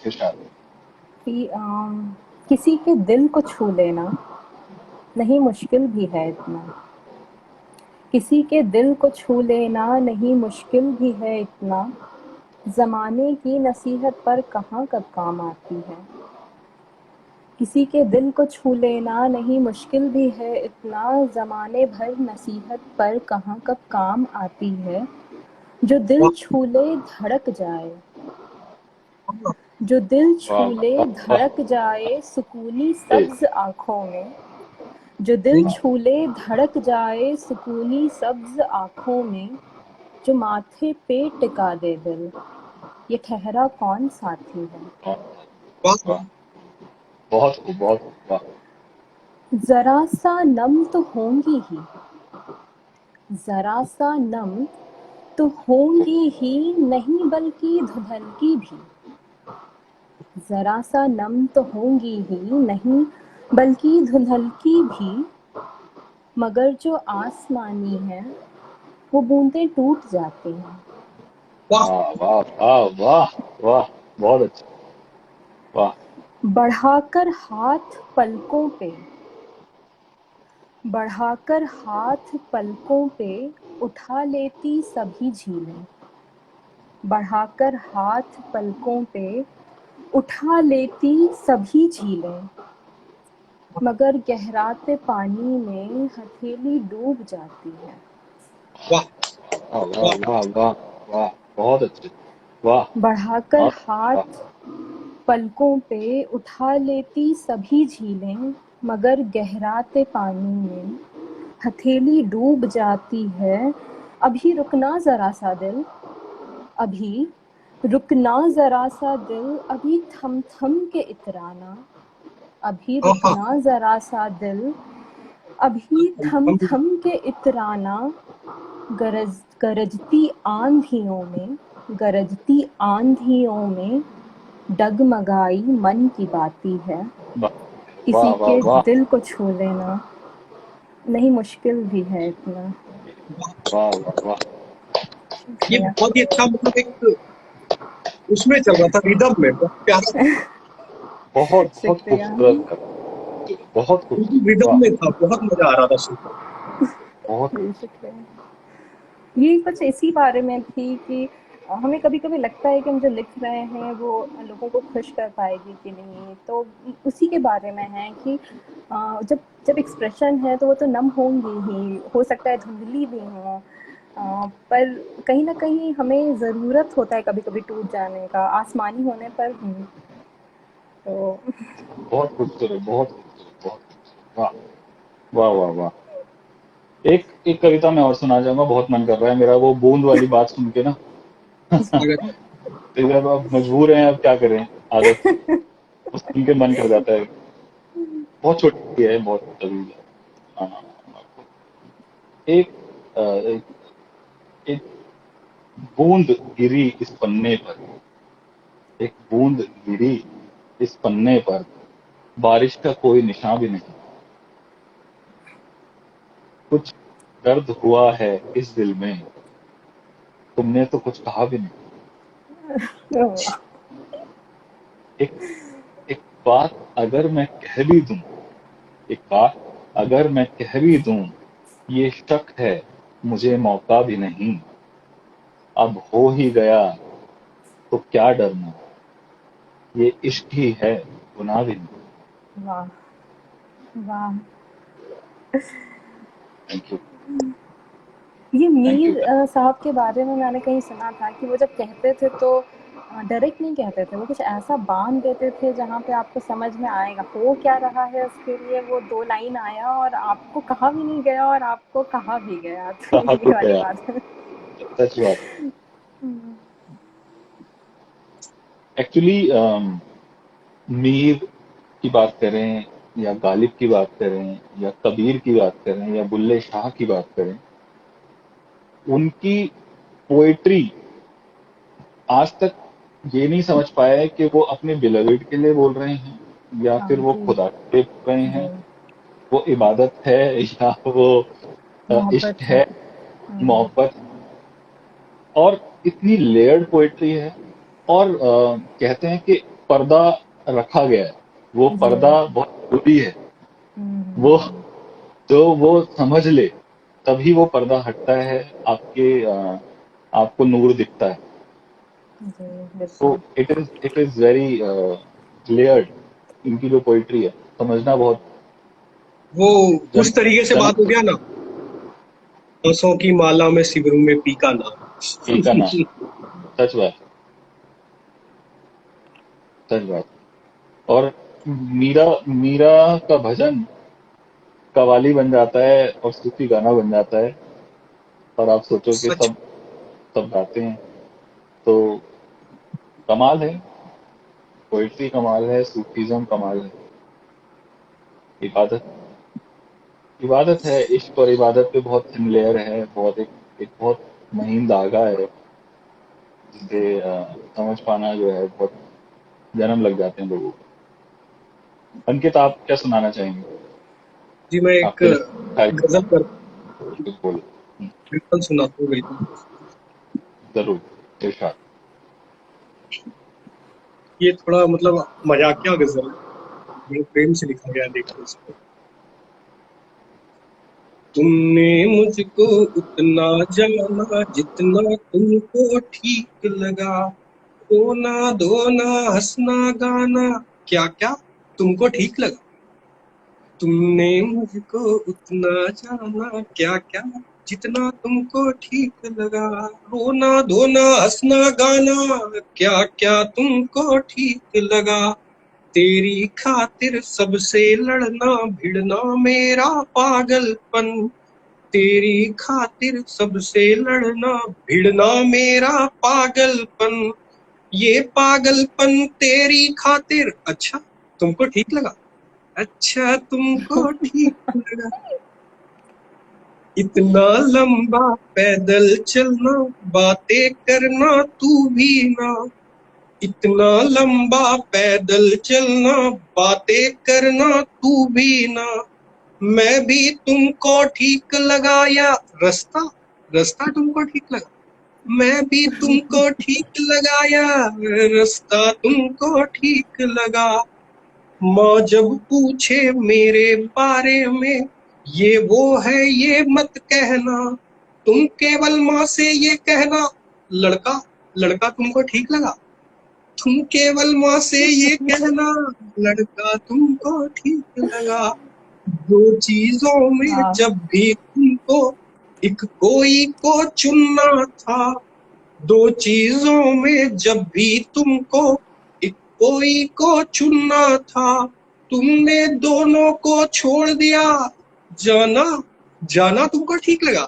इरशाद। कि किसी के दिल को छू लेना नहीं मुश्किल भी है इतना। किसी के दिल को छू लेना नहीं मुश्किल भी है इतना। ज़माने की नसीहत पर कहाँ कब काम आती है। किसी के दिल को छू लेना नहीं मुश्किल भी है इतना। ज़माने भर नसीहत पर कहाँ कब काम आती है। जो दिल छू ले धड़क जाए, जो दिल वाह छू ले वाह वाह धड़क जाए सुकूनी ए, सब्ज़ आँखों में। जो दिल छू ले धड़क जाए सुकूनी सब्ज़ आँखों में। जो माथे पे टिका दे दिल, ये ठहरा कौन साथी है। वाह वाह वाह, बहुत खूब, बहुत खूब, वाह। ज़रा सा नम तो होंगी ही, ज़रा सा नम तो होंगी ही नहीं बल्कि धुंधलकी भी। ज़रा सा नम तो होंगी ही नहीं बल्कि धुंधलकी भी। मगर जो आसमानी है वो बूंदें टूट जाती हैं। वाह वाह वाह वाह वाह वाह, बहुत अच्छा, वाह। बढ़ाकर हाथ पलकों पे, बढ़ाकर हाथ पलकों पे उठा लेती सभी झीलें। बढ़ाकर हाथ पलकों पे उठा लेती सभी झीलें। मगर गहराते पानी में हथेली डूब जाती है। वाह वाह वाह वाह वाह वाह वाह, बहुत अच्छे, वाह। बढ़ाकर वाह वाह हाथ पलकों पे उठा लेती सभी झीलें। मगर गहराते पानी में हथेली डूब जाती है। अभी रुकना ज़रा सा दिल, अभी रुकना ज़रा सा दिल, अभी थम थम के इतराना। अभी आहा, रुकना ज़रा सा दिल, अभी थम हम थम के इतराना। गरजती आंधियों में, गरजती आंधियों में डगमगाई मन की बाती है। वाह किसी वाह वाह के वाह दिल को छू लेना नहीं मुश्किल भी है इतना। वाह वाह वाह, ये शुक्रिया। बहुत ही अच्छा, मतलब एक उसमें चल रहा था, रिदम में, बहुत प्यारा, बहुत बहुत शुक्रिया। खूबसूरत है, बहुत बिल्कुल खूबसूरत, रिदम वाह। में था, बहुत मजा आ रहा था सुनकर। बहुत जी शुक्रिया। ये कुछ इसी बारे में थी कि हमें कभी-कभी लगता है कि हम जो लिख रहे हैं वो लोगों को खुश कर पाएगी कि नहीं, तो उसी के बारे में है कि जब जब एक्सप्रेशन है तो वो तो नम होंगी ही, हो सकता है धुंधली भी हों, पर कहीं न कहीं हमें ज़रूरत होता है कभी-कभी टूट जाने का, आसमानी होने पर तो बहुत खूबसूरत, बहुत खूबसूरत, बहुत खूबसूरत, वाह वाह वाह वाह। एक एक कविता मैं और सुना जाऊंगा, बहुत मन कर रहा है मेरा वो बूंद वाली बात सुन के ना। अगर तो जब आप मजबूर हैं, अब क्या करें, आदत है, वो सुन के मन कर जाता है। बहुत छोटी है, बहुत अभी सुनाना आपको। एक एक, एक बूंद गिरी इस पन्ने पर, एक बूंद गिरी इस पन्ने पर, बारिश का कोई निशान भी नहीं। कुछ दर्द हुआ है इस दिल में, तुमने तो कुछ कहा भी नहीं। वाह! एक एक बात अगर मैं कह भी दूं, एक बात अगर मैं कह भी दूं, ये शक है मुझे मौका भी नहीं। अब हो ही गया तो क्या डरना, ये इश्क ही है गुनाह भी नहीं। वाह! वाह! थैंक यू, ये थैंक यू। मीर साहब के बारे में मैंने कहीं सुना था कि वो जब कहते थे तो डायरेक्ट नहीं कहते थे, वो कुछ ऐसा बांध देते थे जहाँ पे आपको समझ में आएगा हो क्या रहा है, उसके लिए वो 2 लाइन आया और आपको कहा भी नहीं गया और आपको कहा भी गया, तो कहा ये तो वाली गया, बात है। सच बात। एक्चुअली मीर की बात करें, या गालिब की बात करें, या कबीर की बात करें, या बुल्ले शाह की बात करें, उनकी पोएट्री आज तक ये नहीं समझ पाया है कि वो अपने बिलवेड के लिए बोल रहे हैं, या हाँ फिर वो जी, खुदा के लिए बोल रहे जी, हैं, वो इबादत है या वो इश्क मोहब्बत है। है, मोहब्बत। और इतनी लेयर्ड पोएट्री है। और कहते हैं कि पर्दा रखा गया है, वो जी। पर्दा बहुत जरूरी है। वो हुँ, तो वो समझ ले, तभी वो पर्दा हटता है, आपको नूर दिखता है। जी, तो बिल्कुल। इट इज वेरी लेयर्ड, इनकी जो पोइट्री है, समझना बहुत वो जन उस तरीके से बात हो जनक गया ना, आंसुओं की माला में शिविरों में पीका ना। का नाम। सच बात, सच बात। और मीरा मीरा का भजन कव्वाली बन जाता है और सूफी गाना बन जाता है, और आप सोचो कि सच। सब सब गाते हैं। तो कमाल है, पोइट्री कमाल है, सूफीज्म कमाल है। इबादत इबादत है, इश्क और इबादत पे बहुत थिन लेयर है, एक बहुत महीन धागा है, जिसे समझ पाना जो है बहुत जन्म लग जाते हैं लोगों को। अंकित, आप क्या सुनाना चाहेंगे? जी, मैं एक आपके लिए गजल कर कुछ बोलो। गजल सुनाता हूँ भाई। जरूर, इरशाद। ये थोड़ा मतलब मजाकिया गजल है, बड़े प्रेम से लिखा गया है, देखो इसको। तुमने मुझको उतना जाना जितना तुमको ठीक लगा, रोना धोना हंसना गाना क्या क्या तुमको ठीक लगा। तुमने मुझको उतना जाना क्या क्या जितना तुमको ठीक लगा, रोना धोना हंसना गाना क्या क्या तुमको ठीक लगा। तेरी खातिर सबसे लड़ना भिड़ना मेरा पागलपन, तेरी खातिर सबसे लड़ना भिड़ना मेरा पागलपन, ये पागलपन तेरी खातिर। अच्छा तुमको ठीक लगा, अच्छा तुमको ठीक लगा। इतना लंबा पैदल चलना, बातें करना तू भी ना, इतना लंबा पैदल चलना, बातें करना तू भी ना। मैं भी तुमको ठीक लगा या रास्ता, रास्ता तुमको ठीक लगा। मैं भी तुमको ठीक लगाया, रास्ता तुमको ठीक लगा। माँ जब पूछे मेरे बारे में, ये वो है ये मत कहना, तुम केवल माँ से ये कहना, लड़का लड़का तुमको ठीक लगा। तुम केवल माँ से ये कहना, लड़का तुमको ठीक लगा। दो चीजों में वाह! जब भी तुमको एक कोई को चुनना था, दो चीजों में जब भी तुमको एक कोई को चुनना था, तुमने दोनों को छोड़ दिया। जाना जाना तुमको ठीक लगा,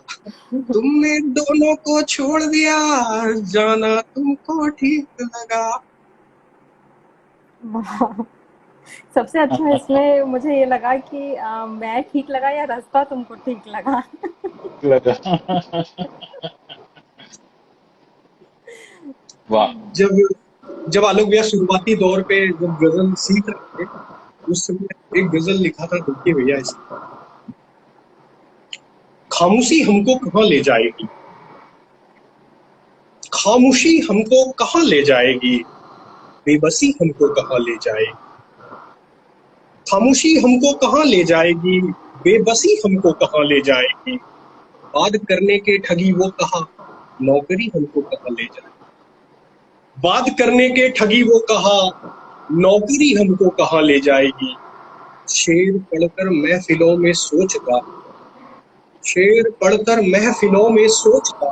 तुमने दोनों को छोड़ दिया, जाना तुमको ठीक लगा। वाह! सबसे अच्छा इसमें मुझे ये लगा कि मैं ठीक लगा या रास्ता तुमको ठीक लगा। लगा। वाह। जब जब आलोक भैया शुरुआती दौर पे जब गजल सीख रहे थे, उस समय एक गजल लिखा था, देखिए भैया इसमें, खामोशी हमको कहाँ ले जाएगी, खामोशी हमको कहाँ ले जाएगी, बेबसी हमको कहाँ ले जाएगी। खामोशी हमको कहाँ ले जाएगी, बेबसी हमको कहाँ ले जाएगी। बात करने के ठगी वो कहा, नौकरी हमको कहाँ ले जाएगी। बात करने के ठगी वो कहा, नौकरी हमको कहाँ ले जाएगी। शेर पढ़कर महफिलों में सोचता, शेर पढ़कर महफिलों में सोचता,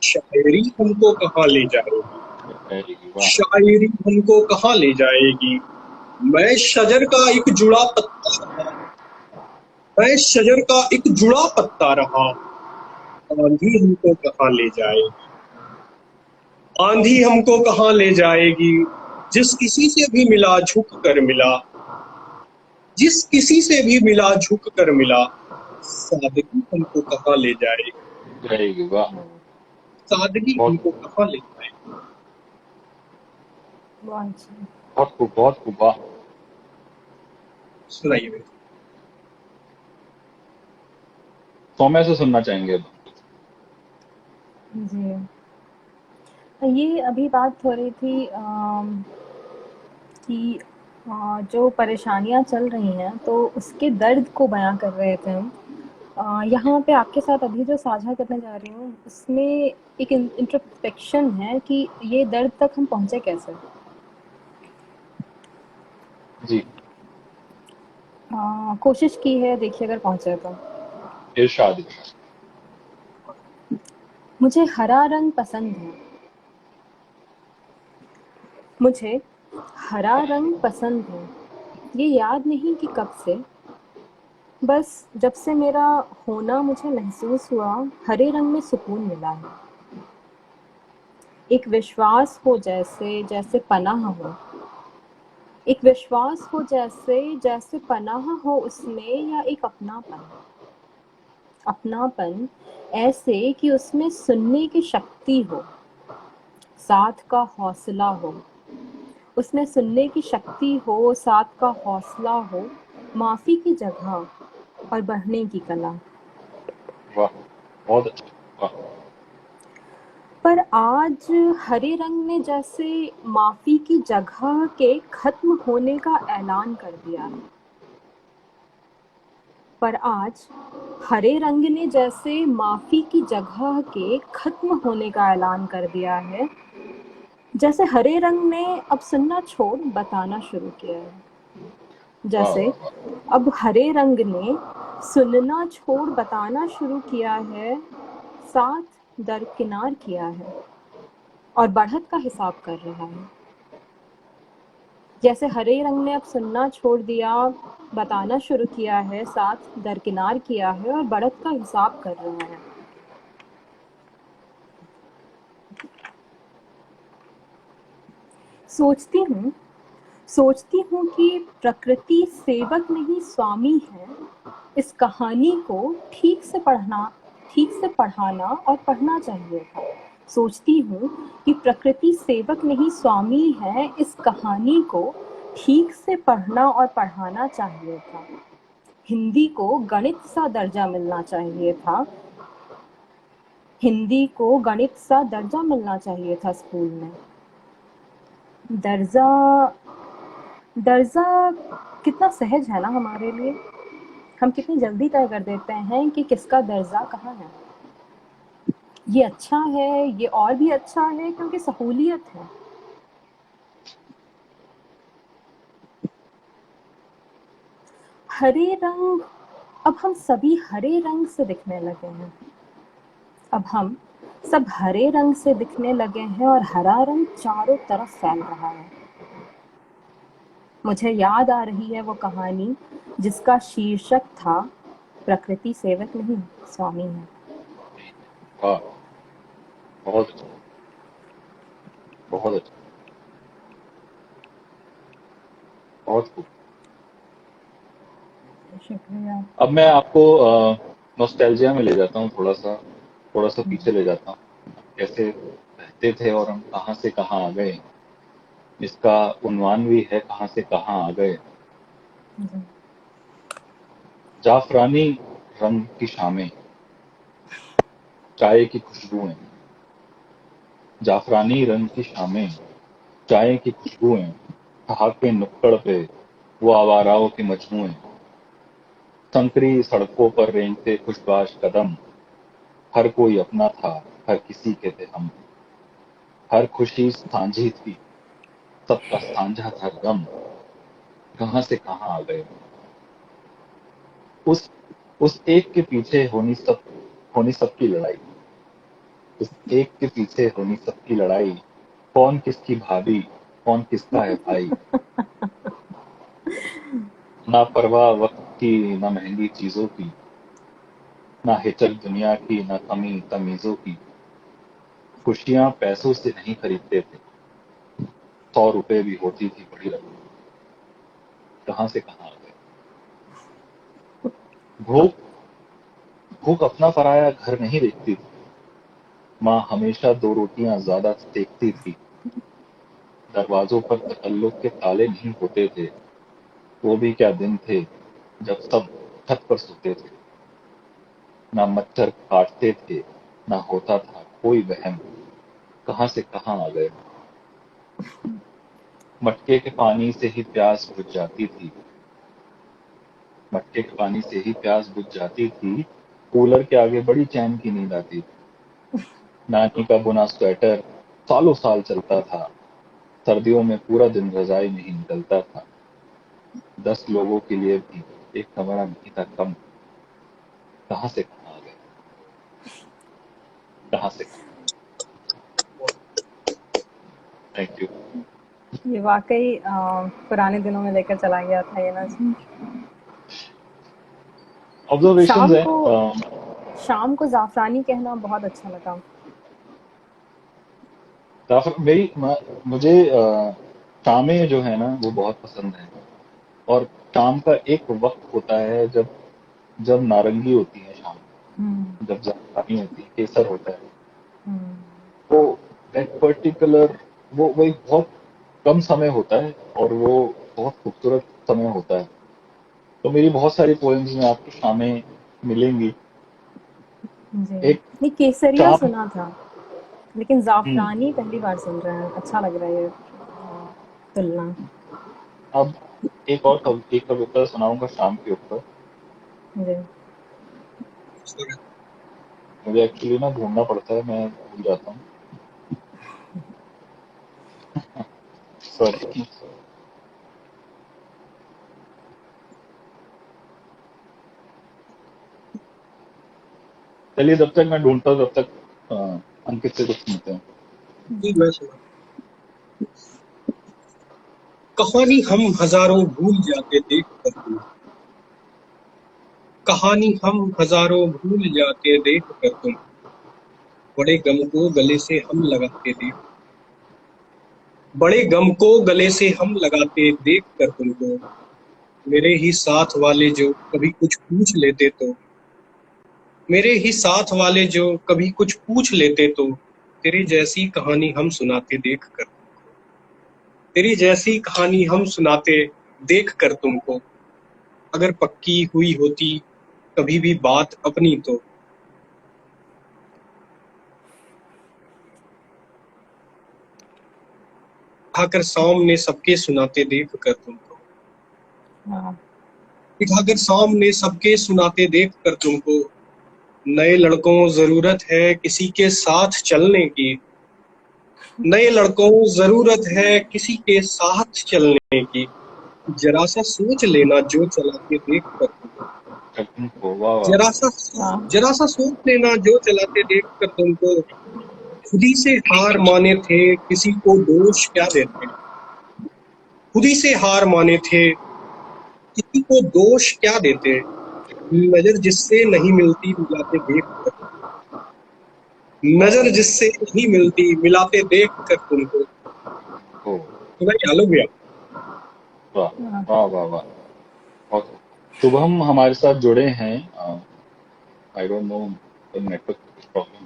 शायरी हमको कहाँ ले जाएगी, वाह। शायरी हमको कहाँ ले जाएगी। मैं शजर का एक जुड़ा पत्ता रहा, मैं शजर का एक जुड़ा पत्ता रहा, आंधी हमको कहाँ ले जाएगी, आंधी हमको कहाँ ले जाएगी। जिस किसी से भी मिला झुक कर मिला, जिस किसी से भी मिला झुक कर मिला, सादगी हमको कहाँ ले जाएगी, जाएगी। वाह। सादगी बहुत हमको कहाँ ले जाएगी। बहुत अच्छा। बहुत खूब, बहुत खूब। वाह। सुनाइए भैया। सौम्या से सुनना चाहेंगे अब। जी। ये अभी बात हो रही थी कि जो परेशानियाँ चल रही हैं तो उसके दर्द को बयां कर रहे थे हम। यहाँ पे आपके साथ अभी जो साझा करने जा रही हूँ उसमें एक इंट्रोस्पेक्शन है कि ये दर्द तक हम पहुँचे कैसे। जी। कोशिश की है, देखिए अगर पहुँचे तो। इरशाद इरशाद। मुझे हरा रंग पसंद है। मुझे हरा रंग पसंद है। ये याद नहीं कि कब से, बस जब से मेरा होना मुझे महसूस हुआ हरे रंग में सुकून मिला है। एक विश्वास हो जैसे जैसे पनाह हो। एक विश्वास हो जैसे जैसे पनाह हो उसमें, या एक अपनापन। अपनापन ऐसे कि उसमें सुनने की शक्ति हो, साथ का हौसला हो। उसमें सुनने की शक्ति हो, साथ का हौसला हो, माफ़ी की जगह और बढ़ने की कला। वाह, बहुत अच्छा। वाह। पर आज हरे रंग ने जैसे माफ़ी की जगह के खत्म होने का ऐलान कर दिया है। पर आज हरे रंग ने जैसे माफ़ी की जगह के खत्म होने का ऐलान कर दिया है। जैसे हरे रंग ने अब सुनना छोड़ बताना शुरू किया है। वाह जैसे वाह वाह। अब हरे रंग ने सुनना छोड़ बताना शुरू किया है, साथ दरकिनार किया है और बढ़त का हिसाब कर रहा है। जैसे हरे रंग ने अब सुनना छोड़ दिया, बताना शुरू किया है, साथ दरकिनार किया है और बढ़त का हिसाब कर रहा है। सोचती हूँ सोचती हूँ कि प्रकृति सेवक नहीं स्वामी है। इस कहानी को ठीक से पढ़ाना और पढ़ना चाहिए था। सोचती हूँ कि प्रकृति सेवक नहीं स्वामी है। इस कहानी को ठीक से पढ़ना और पढ़ाना चाहिए था। हिंदी को गणित सा दर्जा मिलना चाहिए था। हिंदी को गणित सा दर्जा मिलना चाहिए था स्कूल में। दर्जा दर्जा कितना सहज है ना हमारे लिए। हम कितनी जल्दी तय कर देते हैं कि किसका दर्जा कहाँ है। ये अच्छा है, ये और भी अच्छा है क्योंकि सहूलियत है। हरे रंग, अब हम सभी हरे रंग से दिखने लगे हैं। अब हम सब हरे रंग से दिखने लगे हैं और हरा रंग चारों तरफ फैल रहा है। मुझे याद आ रही है वो कहानी जिसका शीर्षक था प्रकृति सेवक नहीं स्वामी है। वाह, बहुत अच्छा, बहुत अच्छा, बहुत खूब। शुक्रिया। अब मैं आपको नॉस्टैल्जिया में ले जाता हूँ, थोड़ा सा पीछे ले जाता हूँ। कैसे रहते थे और हम कहाँ से कहाँ आ गए। इसका उन्वान भी है, कहाँ से कहाँ आ गए। जी। जाफरानी रंग की शामें, चाय की खुशबुएं। जाफरानी रंग की शामें, चाय की खुशबुएं। ठहाके नुक्कड़ पे वो आवाराओं के मजमुए। संकरी सड़कों पर रेंगते खुशबाश कदम। हर कोई अपना था, हर किसी के थे हम। हर खुशी सांझी थी, सबका साझा था गम। कहाँ से कहाँ आ गए। उस उस एक के पीछे होनी सबकी लड़ाई। उस एक के पीछे होनी सबकी लड़ाई। कौन किसकी भाभी, कौन किसका है भाई। ना परवाह वक्त की, ना महंगी चीजों की। ना हिचक दुनिया की, ना कमी तमीजों की। खुशियां पैसों से नहीं खरीदते थे, 100 रुपए भी होती थी बड़ी रकम। कहाँ से कहाँ आ गए। भूख भूख अपना पराया घर नहीं देखती थी। माँ हमेशा 2 रोटियां ज्यादा सेकती थी। दरवाजों पर तकल्लुफ के ताले नहीं होते थे। वो भी क्या दिन थे जब सब छत पर सोते थे। ना मच्छर काटते थे, ना होता था कोई वहम। कहाँ से कहाँ आ गए। मटके के पानी से ही प्यास बुझ जाती थी, मटके के पानी से ही प्यास बुझ जाती थी, कूलर के आगे बड़ी चैन की नींद आती थी। नानी का बुना स्वेटर सालों साल चलता था, सर्दियों में पूरा दिन रजाई में ही निकलता था। 10 लोगों के लिए भी एक कमरा नहीं था कम। कहाँ से कहाँ आ गए, कहाँ से कहाँ। Thank you. ये वाकई पुराने दिनों में लेकर चला गया था ये ना। ऑब्जर्वेशंस शाम है। को शाम को जाफरानी कहना बहुत अच्छा लगा। मुझे शामें जो है ना वो बहुत पसंद है। और शाम का एक वक्त होता है जब जब नारंगी होती है शाम, हम्म जब जाफरानी होती है, केसर होता है, हम्म वो एक पर्टिकुलर वो एक बहुत कम समय होता है और वो बहुत खूबसूरत समय होता है। तो मेरी बहुत सारी पोएम्स में आपको शामें मिलेंगी। जी, एक नहीं केसरिया शाम। सुना था, लेकिन हम्म, जाफरानी पहली बार सुन रहे हैं। अच्छा लग रहा है ये तुलना। अब एक कविता सुनाऊंगा शाम के ऊपर। जी। मुझे एक्चुअली ना ढूंढना पड़ता है, मैं भूल जाता हूँ, सॉरी। चलिए जब तक मैं ढूंढता हूँ तब तक अंकित से कुछ सुनते हैं। जी मैं सुना। कहानी हम हजारों भूल जाते देख कर तुम, कहानी हम हजारों भूल जाते देख कर तुम, बड़े गम को गले से हम लगाते देख, बड़े गम को गले से हम लगाते देख कर तुमको, मेरे ही साथ वाले जो कभी कुछ पूछ लेते तो, मेरे ही साथ वाले जो कभी कुछ पूछ लेते तो, तेरी जैसी कहानी हम सुनाते देख कर तुमको, तेरी जैसी कहानी हम सुनाते देख कर तुमको, अगर पक्की हुई होती कभी भी बात अपनी तो, उठाकर सामने सबके सुनाते देख कर तुमको, हाँ। उठाकर सामने सबके सुनाते देख कर तुमको, नए लड़कों जरूरत है किसी के साथ चलने की, नए लड़कों जरूरत है किसी के साथ चलने की, जरा सा सोच लेना जो चलाते देख कर तुमको, तुमको वाह वाह। जरा सा हाँ। जरा सा सोच लेना जो चलाते देख कर तुमको, खुद ही से हार माने थे किसी को दोष क्या देते, खुद ही से हार माने थे किसी को दोष क्या देते, नजर जिससे नहीं मिलती मिलाते देख कर, नजर जिससे नहीं मिलती मिलाते देख कर तुमको, ओ तो भाई चालू गया। वाह हाँ। वाह वाह वाह। और शुभम हमारे साथ जुड़े हैं। आई डोंट नो नेटवर्क कुछ प्रॉब्लम।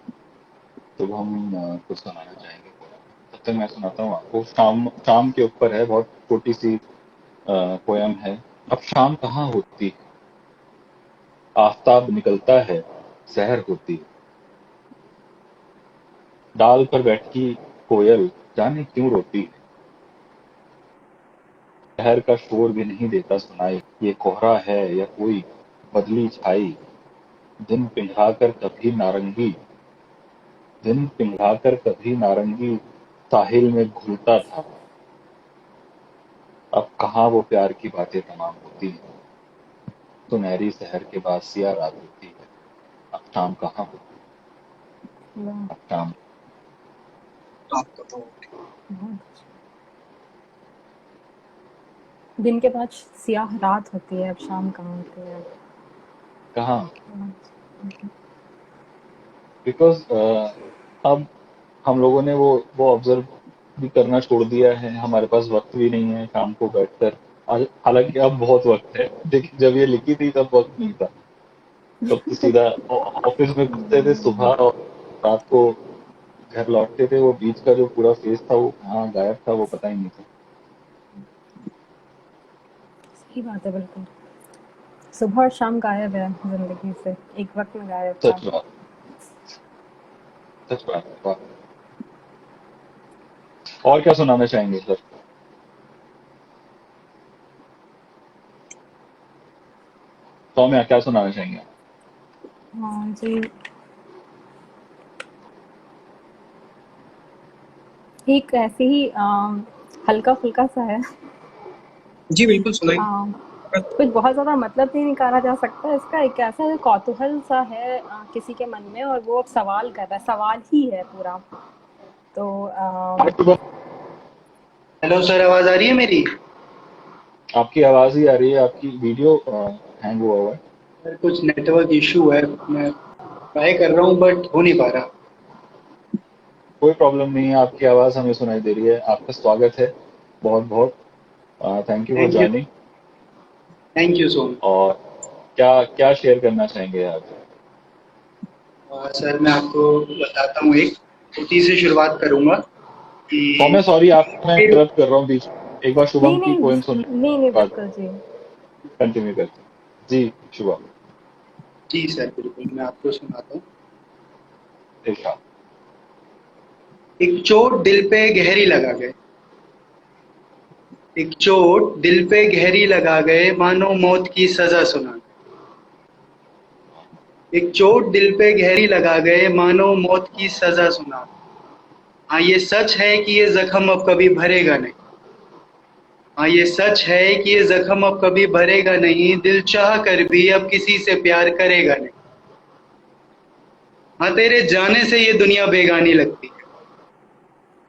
शुभम कुछ सुनाना चाहेंगे। तब तक मैं सुनाता हूँ आपको। शाम शाम के ऊपर है, बहुत छोटी सी पोयम है। अब शाम कहाँ होती है, आफताब निकलता है, सहर होती है, डाल पर बैठी कोयल जाने क्यों रोती है, शहर का शोर भी नहीं देता सुनाई, ये कोहरा है या कोई बदली छाई, दिन पिघलाकर कभी नारंगी, दिन पिघलाकर कभी नारंगी साहिल में घुलता था, अब कहाँ वो प्यार की बातें तमाम होती हैं, सुनहरी शहर के बाद सिया रात होती है, अब शाम कहाँ होती वाह, है, अब शाम। आपका तो बहुत अच्छा। दिन के बाद सियाह रात होती है, अब शाम कहाँ होती है। कहाँ, बहुत- बिकॉज अब हम लोगों ने वो ऑब्जर्व भी करना छोड़ दिया है, हमारे पास वक्त भी नहीं है शाम को बैठकर। हालांकि अब बहुत वक्त है, लेकिन जब ये लिखी थी तब वक्त नहीं था। तब तो सीधा ऑफिस में घुसते थे सुबह और रात को घर लौटते थे। वो बीच का जो पूरा फेज था वो कहाँ गायब था वो पता ही नहीं था। सही बात है, बिल्कुल। सुबह और शाम गायब है जिंदगी से, एक वक्त में गायब था। सच बात, सच बात है। वाह। और क्या सुनाना चाहेंगे सर। सौम्या क्या सुनाना चाहेंगे आप? हाँ जी, एक ऐसे ही हल्का फुल्का सा है। जी बिल्कुल सुनाइए। अम, कुछ बहुत ज़्यादा मतलब नहीं निकाला जा सकता इसका। एक ऐसा कौतूहल सा है किसी के मन में, और वो अब सवाल कर रहा है, सवाल ही है पूरा। तो आज सुबह हेलो सर, आवाज आ रही है मेरी? आपकी आवाज ही आ रही है, आपकी वीडियो हैंग हुआ हुआ है। सर कुछ नेटवर्क इशू है, मैं ट्राई कर रहा हूँ बट हो नहीं पा रहा। कोई प्रॉब्लम नहीं है, आपकी आवाज हमें सुनाई दे रही है। आपका स्वागत है, बहुत बहुत thank you for thank you, joining. Thank you so much. और क्या क्या शेयर करना चाहेंगे आप? सर मैं आपको बताता हूँ, एक छोटी सी शुरुआत करूंगा सौम्या कि सॉरी, आप मैं इंटरप्ट कर रहा हूँ बीच। एक बार शुभम नहीं की नहीं पोएम सुन नहीं नहीं, बाद बिल्कुल जी। कंटिन्यू करते हैं। जी शुभम, जी सर बिल्कुल मैं आपको सुनाता हूँ। इरशाद। एक चोट दिल पे गहरी लगा गए, एक चोट दिल पे गहरी लगा गए, मानो मौत की सजा सुना गए। एक चोट दिल पे गहरी लगा गए, मानो मौत की सजा सुना गए। हाँ ये सच है कि ये जख्म अब कभी भरेगा नहीं। हाँ ये सच है कि ये जख्म अब कभी भरेगा नहीं, दिल चाह कर भी अब किसी से प्यार करेगा नहीं। हाँ तेरे जाने से ये दुनिया बेगानी लगती है।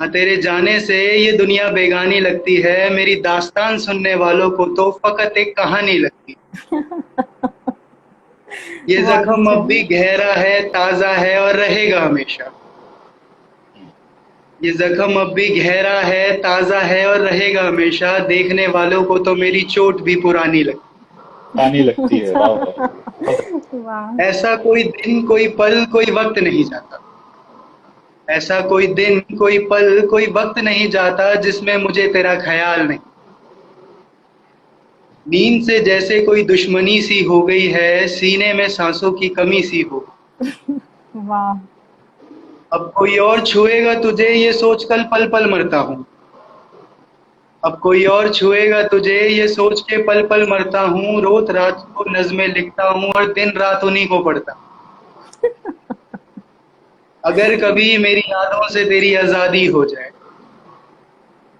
हाँ तेरे जाने से ये दुनिया बेगानी लगती है, मेरी दास्तान सुनने वालों को तो फकत एक कहानी लगती है। ये बहुत जख्म अच्छा। अब भी गहरा है, ताजा है और रहेगा हमेशा। ये जख्म अब भी गहरा है, ताजा है और रहेगा हमेशा, देखने वालों को तो मेरी चोट भी पुरानी लगती आनी लगती है, वाह वाह, बहुत वाह। है। ऐसा कोई दिन, कोई पल, कोई वक्त नहीं जाता। ऐसा कोई दिन, कोई पल, कोई वक्त नहीं जाता जिसमें मुझे तेरा ख्याल नहीं। नींद से जैसे कोई दुश्मनी सी हो गई है, सीने में सांसों की कमी सी हो। वाह। अब कोई और छुएगा तुझे ये सोच कल पल पल मरता हूँ। अब कोई और छुएगा तुझे ये सोच के पल पल मरता हूँ, रोज रात को नज़्में लिखता हूँ और दिन रात उन्हीं को पढ़ता हूँ। अगर कभी मेरी यादों से तेरी आज़ादी हो जाए,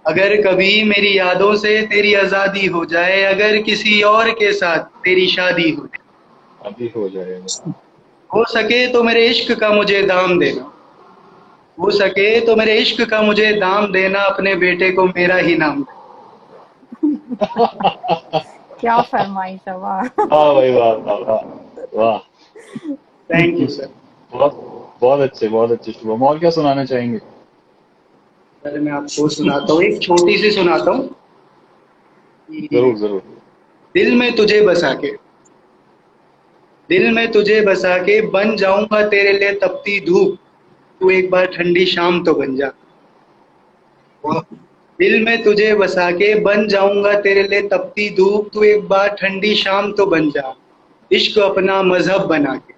अगर कभी मेरी यादों से तेरी आज़ादी हो जाए, अगर किसी और के साथ तेरी शादी हो जाए, अभी हो जाएगा। हो सके तो मेरे इश्क का मुझे दाम देना। हो सके तो मेरे इश्क का मुझे दाम देना, अपने बेटे को मेरा ही नाम देना। क्या फरमाइश है, वाह। वाह भाई, वाह वाह वाह वाह। Thank you sir. बहुत बहुत अच्छे शुभम। और क्या सुनाना चाहेंगे? पहले मैं आपको सुनाता हूँ, एक छोटी सी सुनाता हूँ जरूर कि जरूर। दिल में तुझे बसा के, दिल में तुझे बसा के बन जाऊंगा तेरे लिए तपती धूप, तू एक बार ठंडी शाम तो बन जा। दिल में तुझे बसा के बन जाऊंगा तेरे लिए तपती धूप, तू एक बार ठंडी शाम तो बन जा। इश्क अपना मजहब बना के,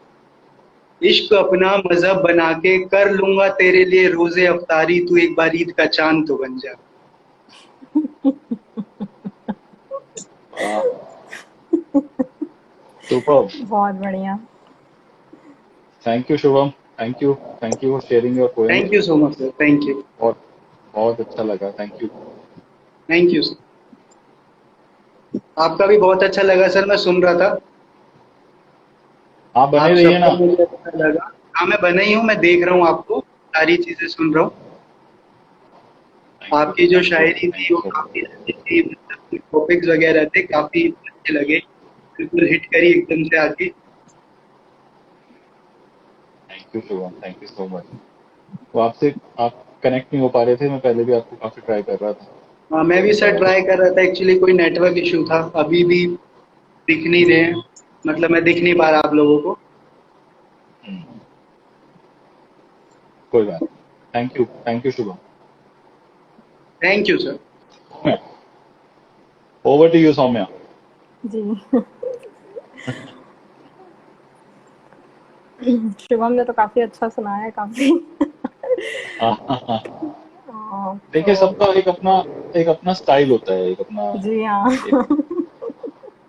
इश्क अपना मजहब बना के कर लूंगा तेरे लिए रोजे अफ्तारी, तू एक बार ईद का चांद तो बन जा। वाह, सुपर। बहुत बढ़िया। Thank you Shubham, thank you for sharing your poems. Thank you so much sir, thank you, और बहुत अच्छा लगा, thank you. Thank you sir. आपका भी बहुत अच्छा लगा सर, मैं सुन रहा था। आप बने आप रहिए सबका ना। मुझे अच्छा लगा। हाँ मैं बना ही हूँ, मैं देख रहा हूँ आपको, सारी चीजें सुन रहा हूँ। आपकी जो शायरी थैंक थी यू वो सो मच। काफी अच्छी थी, मतलब टॉपिक्स वगैरह थे काफी अच्छे लगे, बिल्कुल हिट करी एकदम से आके। Thank you Shubham, thank you so much. तो आपसे आप कनेक्ट नहीं हो पा रहे थे, मैं पहले भी आपको काफी ट्राई कर रहा था। हाँ मैं भी सर ट्राई कर रहा था, एक्चुअली कोई नेटवर्क इशू था, अभी भी दिख नहीं रहे हैं, मतलब मैं दिख नहीं पा रहा आप लोगों को। कोई बात नहीं, thank you Shubham. Thank you sir. Over to you Saumya. जी। शिवम ने तो काफी अच्छा सुनाया है, काफी। देखिए, तो सबका एक अपना स्टाइल होता है, एक अपना जी हाँ।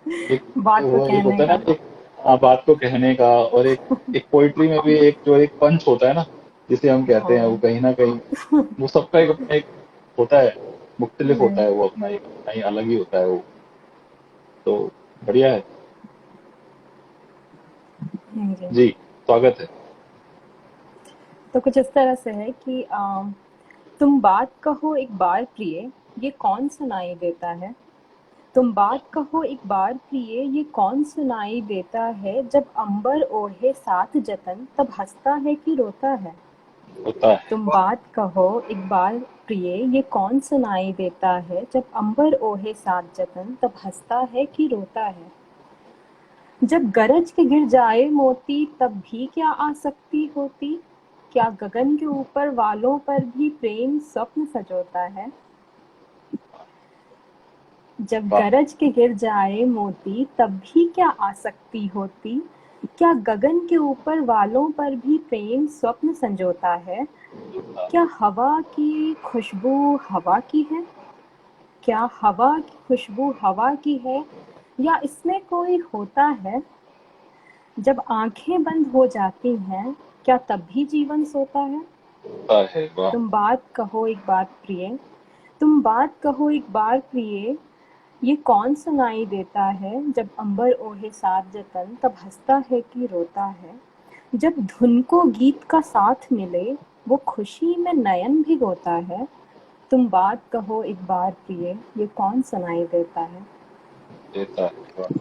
एक एक बात को वो एक कहने होता है का। ना, हाँ, बात को कहने का, और एक एक पोइट्री में भी एक जो एक पंच होता है ना, जिसे हम कहते हैं, वो हाँ कहीं ना कहीं वो सबका एक अपना एक होता है, मुख्तलिफ होता जी है, वो अपना ही अलग ही होता है वो। तो बढ़िया है। जी। जी, स्वागत है। तो कुछ इस तरह से है कि तुम बात कहो एक बार प्रिय, ये कौन सुनाई देता है। तुम बात कहो एक बार प्रिय, ये कौन सुनाई देता है। जब अंबर ओढ़े सात जतन, तब हंसता है कि रोता है। होता है। तुम बात कहो एक बार प्रिय, ये कौन सुनाई देता है। जब अंबर ओढ़े सात जतन, तब हंसता है कि रोता है। जब गरज के गिर जाए मोती, तब भी क्या आसक्ति होती। क्या गगन के ऊपर वालों पर भी प्रेम स्वप्न सजोता है। जब वाह। गरज के गिर जाए मोती, तब भी क्या आसक्ति होती। क्या गगन के ऊपर वालों पर भी प्रेम स्वप्न संजोता है। क्या हवा की खुशबू हवा की है। क्या हवा की खुशबू हवा की है, या इसमें कोई होता है। जब आंखें बंद हो जाती हैं, क्या तब भी जीवन सोता है। होता है, वाह। तुम बात कहो एक बात प्रिय, तुम बात कहो एक बार प्रिय, ये कौन सुनाई देता है। जब अंबर ओढ़े सात जतन, तब हंसता है कि रोता है। जब धुन को गीत का साथ मिले, वो खुशी में नयन भिगोता है। तुम बात कहो एक बार प्रिय, ये कौन सुनाई देता है। देता है, वाह।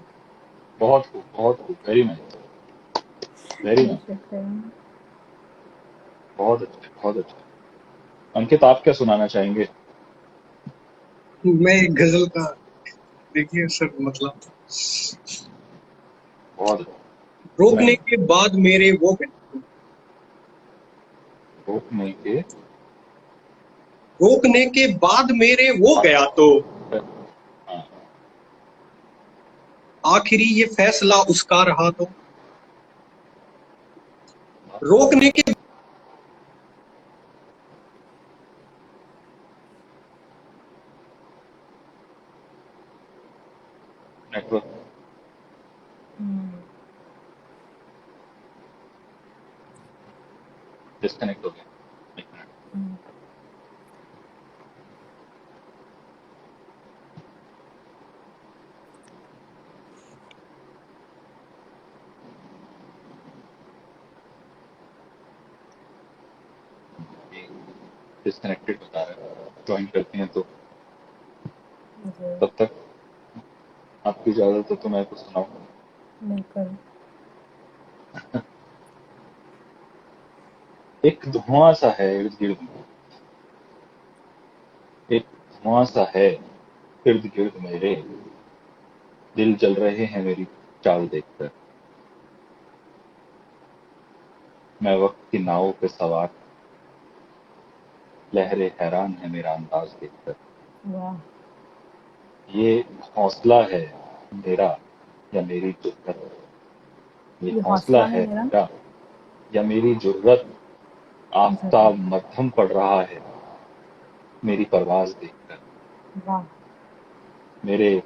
बहुत खूब, बहुत खूब, वेरी नाइस, वेरी नाइस। शुक्रिया। बहुत अच्छा, बहुत अच्छा। अंकित, आप क्या सुनाना चाहेंगे? मैं एक गजल का, देखिए सर, मतलब बहुत अच्छा, रोकने सुनाइए। के बाद मेरे वो गया, रोकने के रोकने के बाद मेरे वो गया तो हाँ, आखिरी ये फैसला उसका रहा तो। रोकने के नेटवर्क डिस्कनेक्ट हो गया, एक मिनट। डिस्कनेक्टेड बता रहा है, ज्वाइन करती हैं तो। जी तब तक आपकी इजाजत हो तो मैं कुछ सुनाऊं। बिल्कुल। एक धुआं सा है इर्द गिर्द में, एक धुआं सा है इर्द गिर्द मेरे, दिल जल रहे हैं मेरी चाल देखकर। मैं वक्त की नावों पे सवार, लहरें हैरान है मेरा अंदाज देखकर। वाह। ये हौसला है मेरा या मेरी जुर्रत, ये ये हौसला हौसला है है मेरा। मेरा या मेरी जुर्रत। जरूर। आफताब मध्यम पड़ रहा है मेरी परवाज देखकर। वाह। मेरे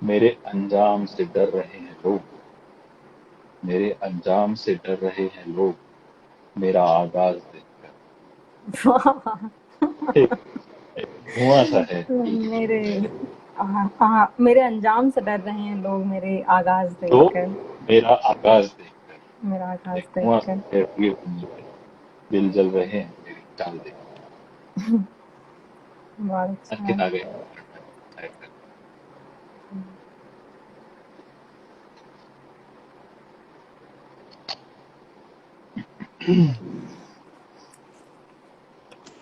मेरे अंजाम से डर रहे हैं लोग, मेरे अंजाम से डर रहे हैं लोग मेरा आगाज देखकर। वाह। एक एक धुआं सा है मेरे मेरे अंजाम से डर रहे हैं लोग मेरे आगाज तो देखकर। मेरा आगाज देखकर। मेरा आगाज एक धुआं सा देखकर। है दिल जल रहे हैं मेरी चाल देखकर। बहुत अच्छा है। अंकित आ गए।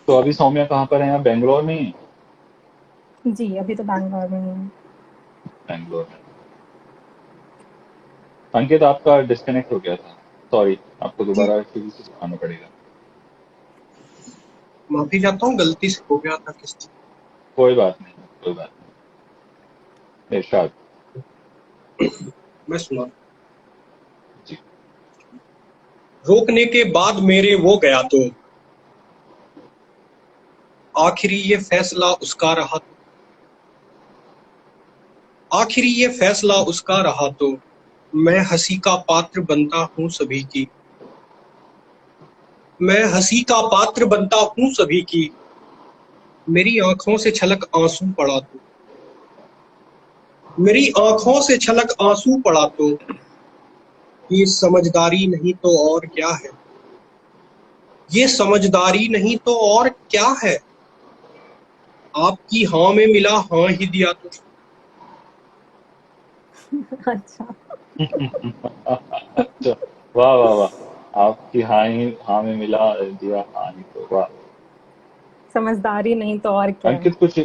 तो अभी सौम्या कहाँ पर है? आप बेंगलोर में ही? जी अभी तो बैंगलोर में ही हूँ। बेंगलोर में। अंकित, आपका डिस्कनेक्ट हो गया था, सॉरी, आपको दोबारा शुरू से सुनाना पड़ेगा। माफी चाहता हूँ, गलती से हो गया था किस चीज। कोई बात नहीं, कोई बात नहीं। इरशाद। मैं सुना। जी। रोकने के बाद मेरे वो गया तो आखिरी ये फैसला उसका रहा तो। आखिरी ये फैसला उसका रहा तो मैं हंसी का पात्र बनता हूँ सभी की, मैं हंसी का पात्र बनता हूँ सभी की, मेरी आंखों से छलक आंसू पड़ा तो, मेरी आंखों से छलक आंसू पड़ा तो, ये समझदारी नहीं तो और क्या है, ये समझदारी नहीं तो और क्या है, आपकी हाँ में मिला हाँ ही दिया तो। अच्छा। अच्छा, वाह वाह वाह, आपकी हाँ में मिला दिया हाँ नहीं तो, वाह। समझदारी नहीं तो और क्या है। अंकित कुछ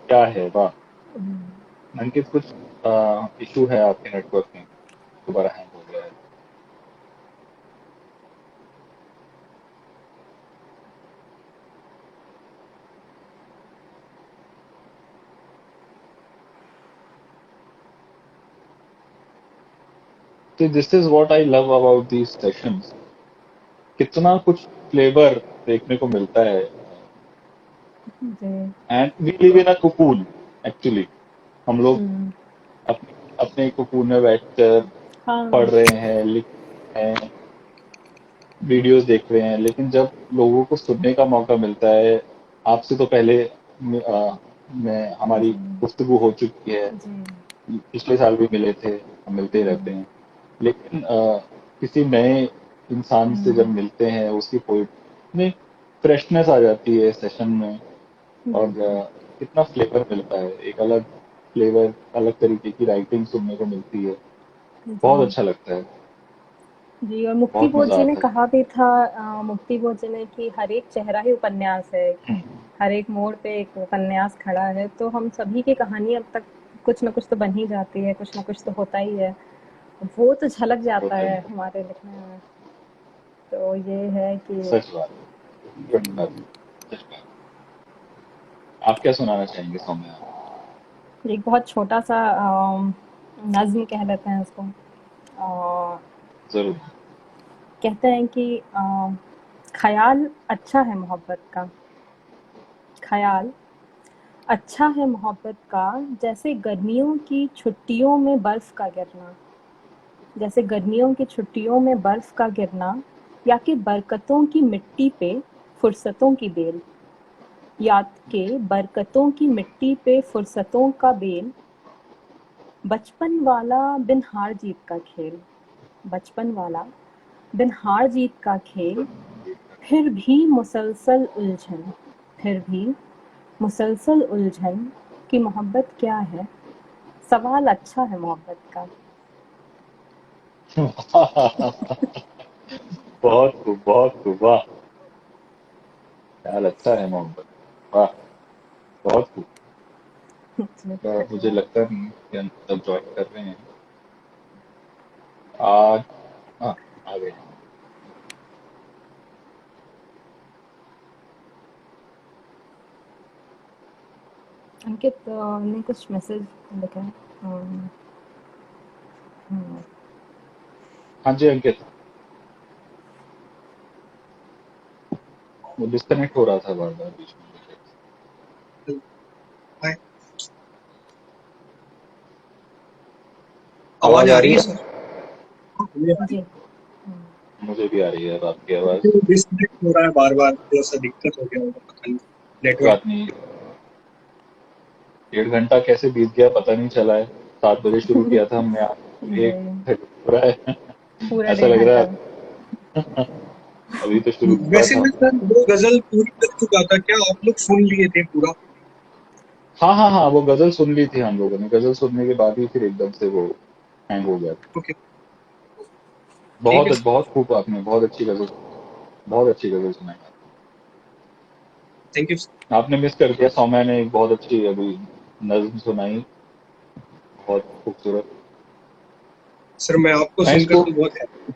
क्या है, वाह। अंकित कुछ इशू है आपके नेटवर्क में, दोबारा हैंग हो गया है। तो this is what I love about these sessions, कितना कुछ फ्लेवर देखने को मिलता है। जी। And we live in a cocoon actually, हम लोग हम्म। अपने अपने कुकून में बैठकर पढ़ हाँ। रहे हैं, लिख रहे हैं, वीडियोस देख रहे हैं, लेकिन जब लोगों को सुनने का मौका मिलता है, आपसे तो पहले मैं हमारी जी। गुफ्तगू हो चुकी है, जी। पिछले साल भी मिले थे, हम मिलते ही रहते हैं, लेकिन किसी नए इंसान से जब मिलते हैं, उसकी पोइट्री में फ्रेशनेस आ जाती है सेशन में, और बिल्कुल। कितना फ्लेवर मिलता है, एक अलग फ्लेवर, अलग तरीके की राइटिंग सुनने को मिलती है, बहुत जी। अच्छा लगता है, जी, और मुक्ति बहुत बोध मजा जी ने आता है। कहा भी था, मुक्ति बोध जी ने, कि हर एक चेहरा ही उपन्यास है, हर एक मोड़ पे एक उपन्यास खड़ा है। तो हम सभी की कहानी अब तक कुछ न कुछ तो बन ही जाती है, कुछ न कुछ तो होता ही है, वो तो झलक जाता होता ही है है। हमारे लिखने में। तो ये है कि सच बात, सच बात, सच बात। आप क्या सुनाना चाहेंगे सौम्या? एक बहुत छोटा सा नज्म कह लेते हैं इसको। अ, जरूर। कहते हैं कि ख्याल अच्छा है मोहब्बत का, ख्याल अच्छा है मोहब्बत का, जैसे गर्मियों की छुट्टियों में बर्फ का गिरना, जैसे गर्मियों की छुट्टियों में बर्फ का गिरना, या कि बरकतों की मिट्टी पे फुर्सतों की बेल, या कि बरकतों की मिट्टी पे फुर्सतों का बेल, बचपन वाला बिन हार जीत का खेल, बचपन वाला बिन हार जीत का खेल, फिर भी मुसलसल उलझन, फिर भी मुसलसल उलझन कि मोहब्बत क्या है, सवाल अच्छा है मोहब्बत का। बहुत खूब, बहुत खूब, वाह। ख्याल अच्छा है मोहब्बत, वाह, बहुत खूब। मुझे शुक्रिया। लगता नहीं कि हम सब ज्वाइन कर रहे हैं आज। हाँ, आ गए। अंकित ने कुछ मैसेज लिखा है। हम्म। हाँ जी अंकित, वो डिस्कनेक्ट हो रहा था बार बार बीच में। हाय, आवाज आवाज आ आ रही रही है है? सर? हाँ, मुझे आ रही जी। मुझे भी आ रही है अब आपकी आवाज। है। डिस्कनेक्ट हो रहा है बार बार, थोड़ा सा दिक्कत हो गया होगा, पता नहीं, कोई नेटवर्क। बात नहीं, 1.5 घंटा कैसे बीत गया पता नहीं चला है। 7 बजे शुरू किया था हमने, आज जी। 1 घंटा हो रहा है। पूरा ऐसा डेढ़ लग रहा घंटा। है अभी तो शुरू हुआ वैसे था। मैं सर वो गजल पूरी कर चुका था, क्या आप लोग सुन लिए थे पूरा? हाँ हाँ हाँ, वो गजल सुन ली थी हम लोगों ने, गजल सुनने के बाद ही फिर एकदम से वो हैंग हो गया। ओके, ठीक है बहुत सर। बहुत खूब, आपने बहुत अच्छी गजल, बहुत अच्छी गजल सुनाई थैंक यू आपने मिस कर दिया, सौम्या ने एक बहुत अच्छी अभी नज्म सुनाई, बहुत खूबसूरत। सर। मैं आपको मैं सुनकर इसको, तो बहुत हैप्पी,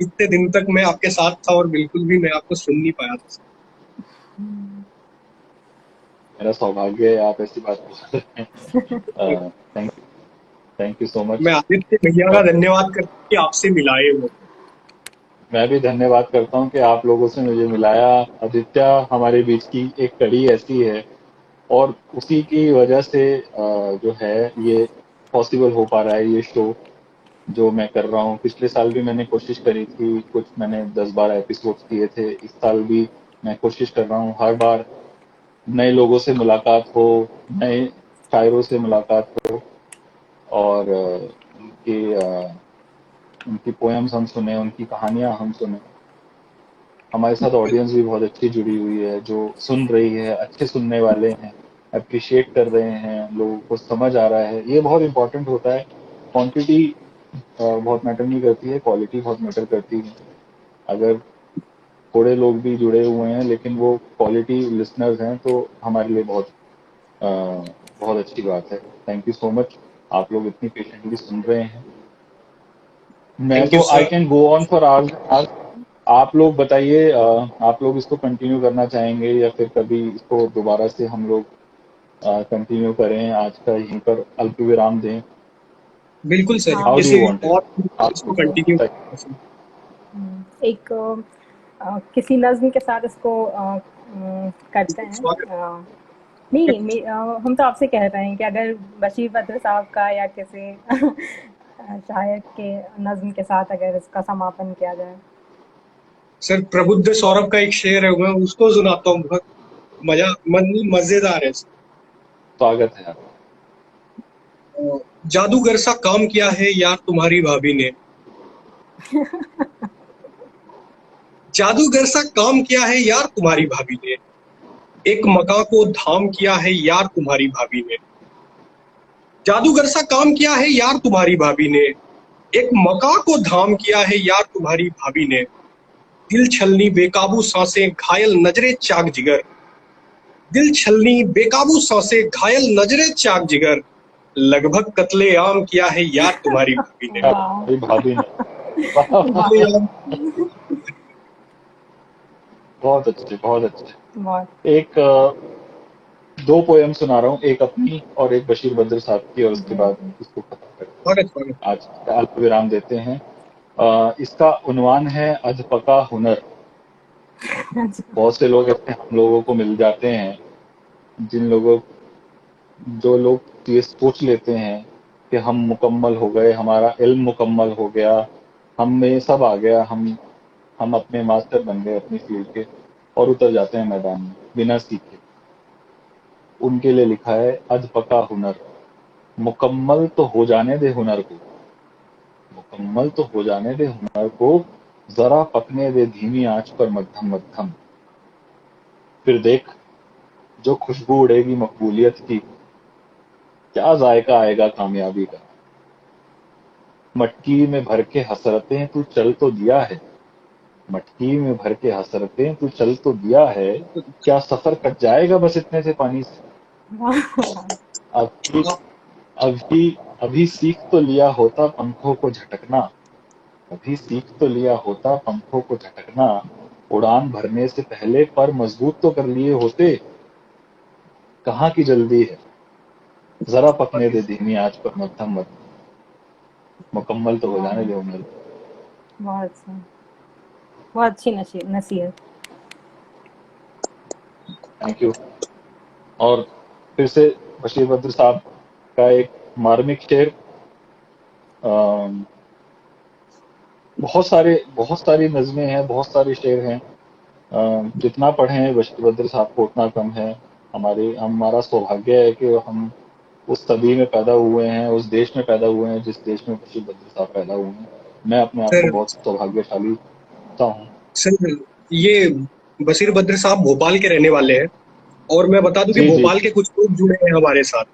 इतने दिन तक मैं आपके साथ था और बिल्कुल भी मैं आपको सुन नहीं पाया था। मेरा सौभाग्य है आप ऐसी बात कर रहे हैं। Thank thank you so much. मैं आदित्य भैया का और धन्यवाद करता हूँ कि आपसे मिलाए वो। मैं भी धन्यवाद करता हूँ कि आप लोगों से मुझे मिलाया। आदित्य हमारे बीच की एक कड़ी ऐसी है, और उसी की वजह से जो है ये पॉसिबल हो पा रहा है ये शो। जो मैं कर रहा हूँ। पिछले साल भी मैंने कोशिश करी थी, कुछ मैंने 10-12 एपिसोड्स किए थे। इस साल भी मैं कोशिश कर रहा हूँ, हर बार नए लोगों से मुलाकात हो, नए शायरों से मुलाकात हो, और उनकी पोएम्स हम सुने, उनकी कहानियां हम सुने। हमारे साथ ऑडियंस भी बहुत अच्छी जुड़ी हुई है, जो सुन रही है, अच्छे सुनने वाले हैं, अप्रिशिएट कर रहे हैं, लोगों को समझ आ रहा है। ये बहुत इंपॉर्टेंट होता है। क्वांटिटी बहुत मैटर नहीं करती है, क्वालिटी बहुत मैटर करती है। अगर थोड़े लोग भी जुड़े हुए हैं लेकिन वो क्वालिटी लिसनर्स हैं, तो हमारे लिए अ, बहुत अच्छी बात है। थैंक यू सो मच, आप लोग इतनी पेशेंटली सुन रहे हैं। मैं थैंक तो you I sir. Can go on for hours. आप लोग बताइए, आप लोग इसको कंटिन्यू करना चाहेंगे या फिर कभी इसको दोबारा से हम लोग कंटिन्यू करें, आज का यहीं पर अल्प विराम दें? बिल्कुल सर, हाँ। हाउ डू किसी यू वांट और इट? आप इसको कुछ कंटिन्यू बताइए। एक किसी नज्म के साथ इसको करते हैं। स्वागत। नहीं, हम तो आपसे कह रहे हैं कि अगर बशीर बद्र साहब का या किसी शायर के नज्म के साथ अगर इसका समापन किया जाए। सर, प्रबुद्ध सौरभ का एक शेर है, मैं उसको सुनाता हूँ। बहुत मजेदार है। स्वागत है आपका। जादूगर सा काम किया है यार तुम्हारी भाभी ने। जादूगर सा काम किया है यार तुम्हारी भाभी ने। एक मका को धाम किया है यार तुम्हारी भाभी ने। जादूगर सा काम किया है यार तुम्हारी भाभी ने। एक मका को धाम किया है यार तुम्हारी भाभी ने। दिल छलनी बेकाबू सांसें घायल नजरे चाक जिगर। दिल छलनी बेकाबू सांसें घायल नजरे चाक जिगर। लगभग कत्ले आम किया है यार तुम्हारी भाभी ने। वाह। हमारी भाभी ने। वाह, वाह, वाह। कत्लेआम। बहुत अच्छे, बहुत अच्छे। बहुत। एक दो पोएम सुना रहा हूँ, एक अपनी और एक बशीर बद्र साहब की, और उसके जी बाद जी। इसको खत्म करते स्वागत स्वागत। हैं, आज का अल्प विराम देते हैं। इसका उन्वान है अधपका हुनर। बहुत से लोग ऐसे हम लोगों को मिल जाते हैं, जो लोग ये सोच लेते हैं कि हम मुकम्मल हो गए, हमारा इल्म मुकम्मल हो गया, हम में सब आ गया, हम अपने मास्टर बन गए अपनी फील्ड के, और उतर जाते हैं मैदान में बिना सीखे। उनके लिए लिखा है अधपका हुनर। मुकम्मल तो हो जाने दे हुनर को, मुकम्मल तो हो जाने दे हुनर को, जरा पकने दे धीमी आंच पर मध्यम मध्यम। फिर देख, जो खुशबू उड़ेगी मकबूलियत की, क्या जायका आएगा कामयाबी का। मटकी में भर के हसरतें तू चल तो दिया है, मटकी में भर के हसरतें तू चल तो दिया है, क्या सफर कट जाएगा बस इतने से पानी से। वाह। अभी अभी अभी सीख तो लिया होता पंखों को झटकना, अभी सीख तो लिया होता पंखों को झटकना, उड़ान भरने से पहले पर मजबूत तो कर लिए होते, कहाँ की जल्दी है, जरा पकने दे धीमी आंच पर मध्यम मध्यम। मुकम्मल तो हो जाने दे उम्र। बहुत अच्छा। बहुत अच्छी नसीहत। Thank you. और फिर से बशीर बद्र साहब का एक मार्मिक शेर। अम, बहुत सारी नज़में हैं, बहुत सारे शेर हैं। जितना पढ़ें बशीर बद्र साहब को उतना कम है। हमारा सौभाग्य है कि हम उस सदी में पैदा हुए हैं, उस देश में पैदा हुए हैं जिस देश में बशीर बद्र साहब पैदा हुए हैं। मैं अपने आप को सर, बहुत सौभाग्यशाली मानता हूँ। सर ये बशीर बद्र साहब भोपाल के रहने वाले हैं। और मैं बता दूं कि जी जी भोपाल जी। के कुछ लोग जुड़े हैं हमारे साथ।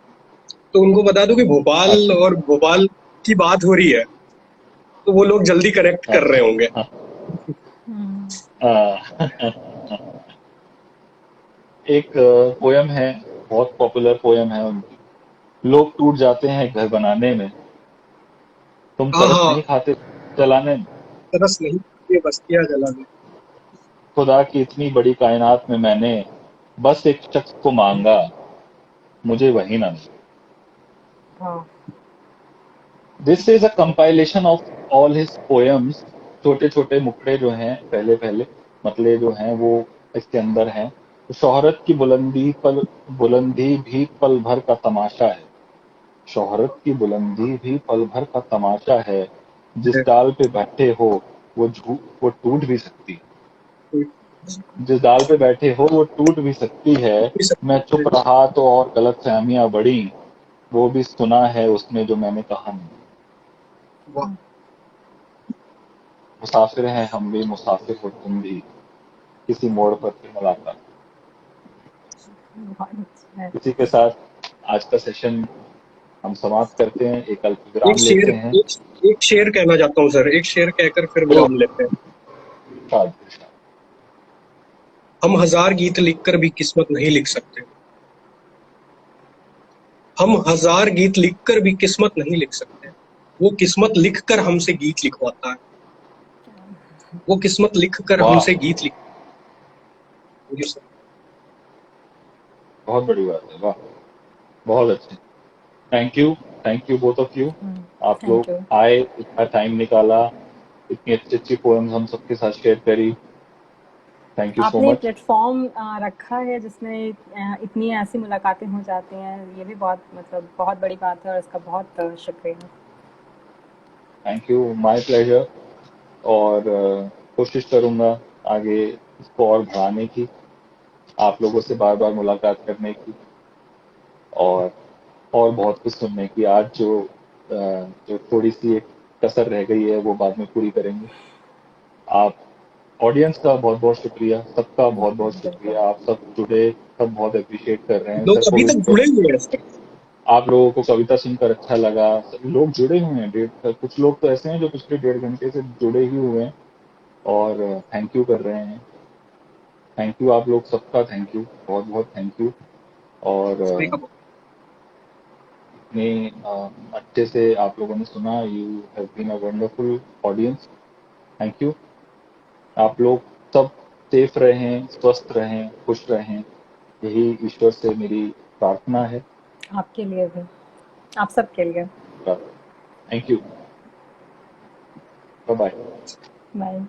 तो उनको बता दूं कि भोपाल अच्छा। और भोपाल की बात हो रही है, तो वो लोग जल्दी कनेक्ट कर रहे अच्छा। होंगे। हाँ। हम्म। एक पोयम है, बहुत पॉपुलर पोयम है उनकी। लोग टूट जाते हैं घर बनाने में, तुम हाँ तरस हाँ। नहीं खाते चलाने में। तरस नहीं, ये बस्तियां जला दे। खुदा की इतनी बड़ी कायनात में मैंने बस एक शख्स को मांगा, मुझे वही ना मिला। हाँ। This is a compilation of all his poems. छोटे छोटे मुखड़े जो हैं, पहले पहले मतले जो हैं, वो इसके अंदर हैं। शोहरत की बुलंदी भी पल भर का तमाशा है, शोहरत की बुलंदी भी पल भर का तमाशा है, जिस डाल पे बैठे हो वो टूट भी सकती है। जिस डाल पे बैठे हो वो टूट भी सकती है। मैं चुप रहा तो और गलतफहमियां बढ़ी, वो भी सुना है उसने जो मैंने कहा नहीं। वाह, मुसाफिर हैं हम भी, मुसाफिर हो तुम भी, किसी मोड़ पर फिर मुलाकात। बहुत अच्छा है। इसी के साथ आज का सेशन हम समाप्त करते हैं, एक अल्प एक विराम शेर लेते हैं। एक शेर कहना चाहता हूँ सर, एक शेर कहकर फिर विराम लेते हैं। शाद, शाद। हम 1000 गीत लिखकर भी किस्मत नहीं लिख सकते। हम 1000 गीत लिखकर भी किस्मत नहीं लिख सकते। वो किस्मत लिखकर हमसे गीत लिखवाता है। वो किस्मत लिखकर वाह, हमसे गीत लिख। जी सर। बहुत बड़ी बात है, वाह, बहुत अच्छे। Thank you both of you. आप थैंक लोग यू। आए, इतना टाइम निकाला, इतनी अच्छी अच्छी पोएम्स हम सबके साथ शेयर करी। थैंक यू सो आपने मच। प्लेटफॉर्म रखा है जिसमें इतनी ऐसी मुलाकातें हो जाती हैं, ये भी बहुत मतलब बहुत बड़ी बात है और इसका बहुत शुक्रिया। Thank you, my pleasure. और कोशिश करूंगा आगे इसको और बढ़ाने की, आप लोगों से बार बार मुलाकात करने की, और बहुत कुछ सुनने की। आज जो थोड़ी सी एक कसर रह गई है वो बाद में पूरी करेंगे। आप ऑडियंस का बहुत बहुत शुक्रिया, सबका बहुत बहुत बिल्कुल। शुक्रिया। आप सब जुड़े, सब बहुत अप्रिशिएट कर रहे हैं। लोग सर अभी तक पवित्र, जुड़े हुए हैं सर। आप लोगों को कविता सुनकर अच्छा लगा, सभी लोग जुड़े हुए हैं। कुछ लोग तो ऐसे हैं जो पिछले 1.5 घंटे से जुड़े ही हुए हैं और थैंक यू कर रहे हैं। थैंक यू आप लोग सबका, थैंक यू, बहुत बहुत थैंक यू। और सभी का इतने अच्छे से आप लोगों ने सुना। You have been a wonderful audience, thank you. आप लोग सब सेफ रहें, स्वस्थ रहें, खुश रहें, यही ईश्वर से मेरी प्रार्थना है। आपके लिए भी, आप सबके लिए। Thank you, bye bye. Bye.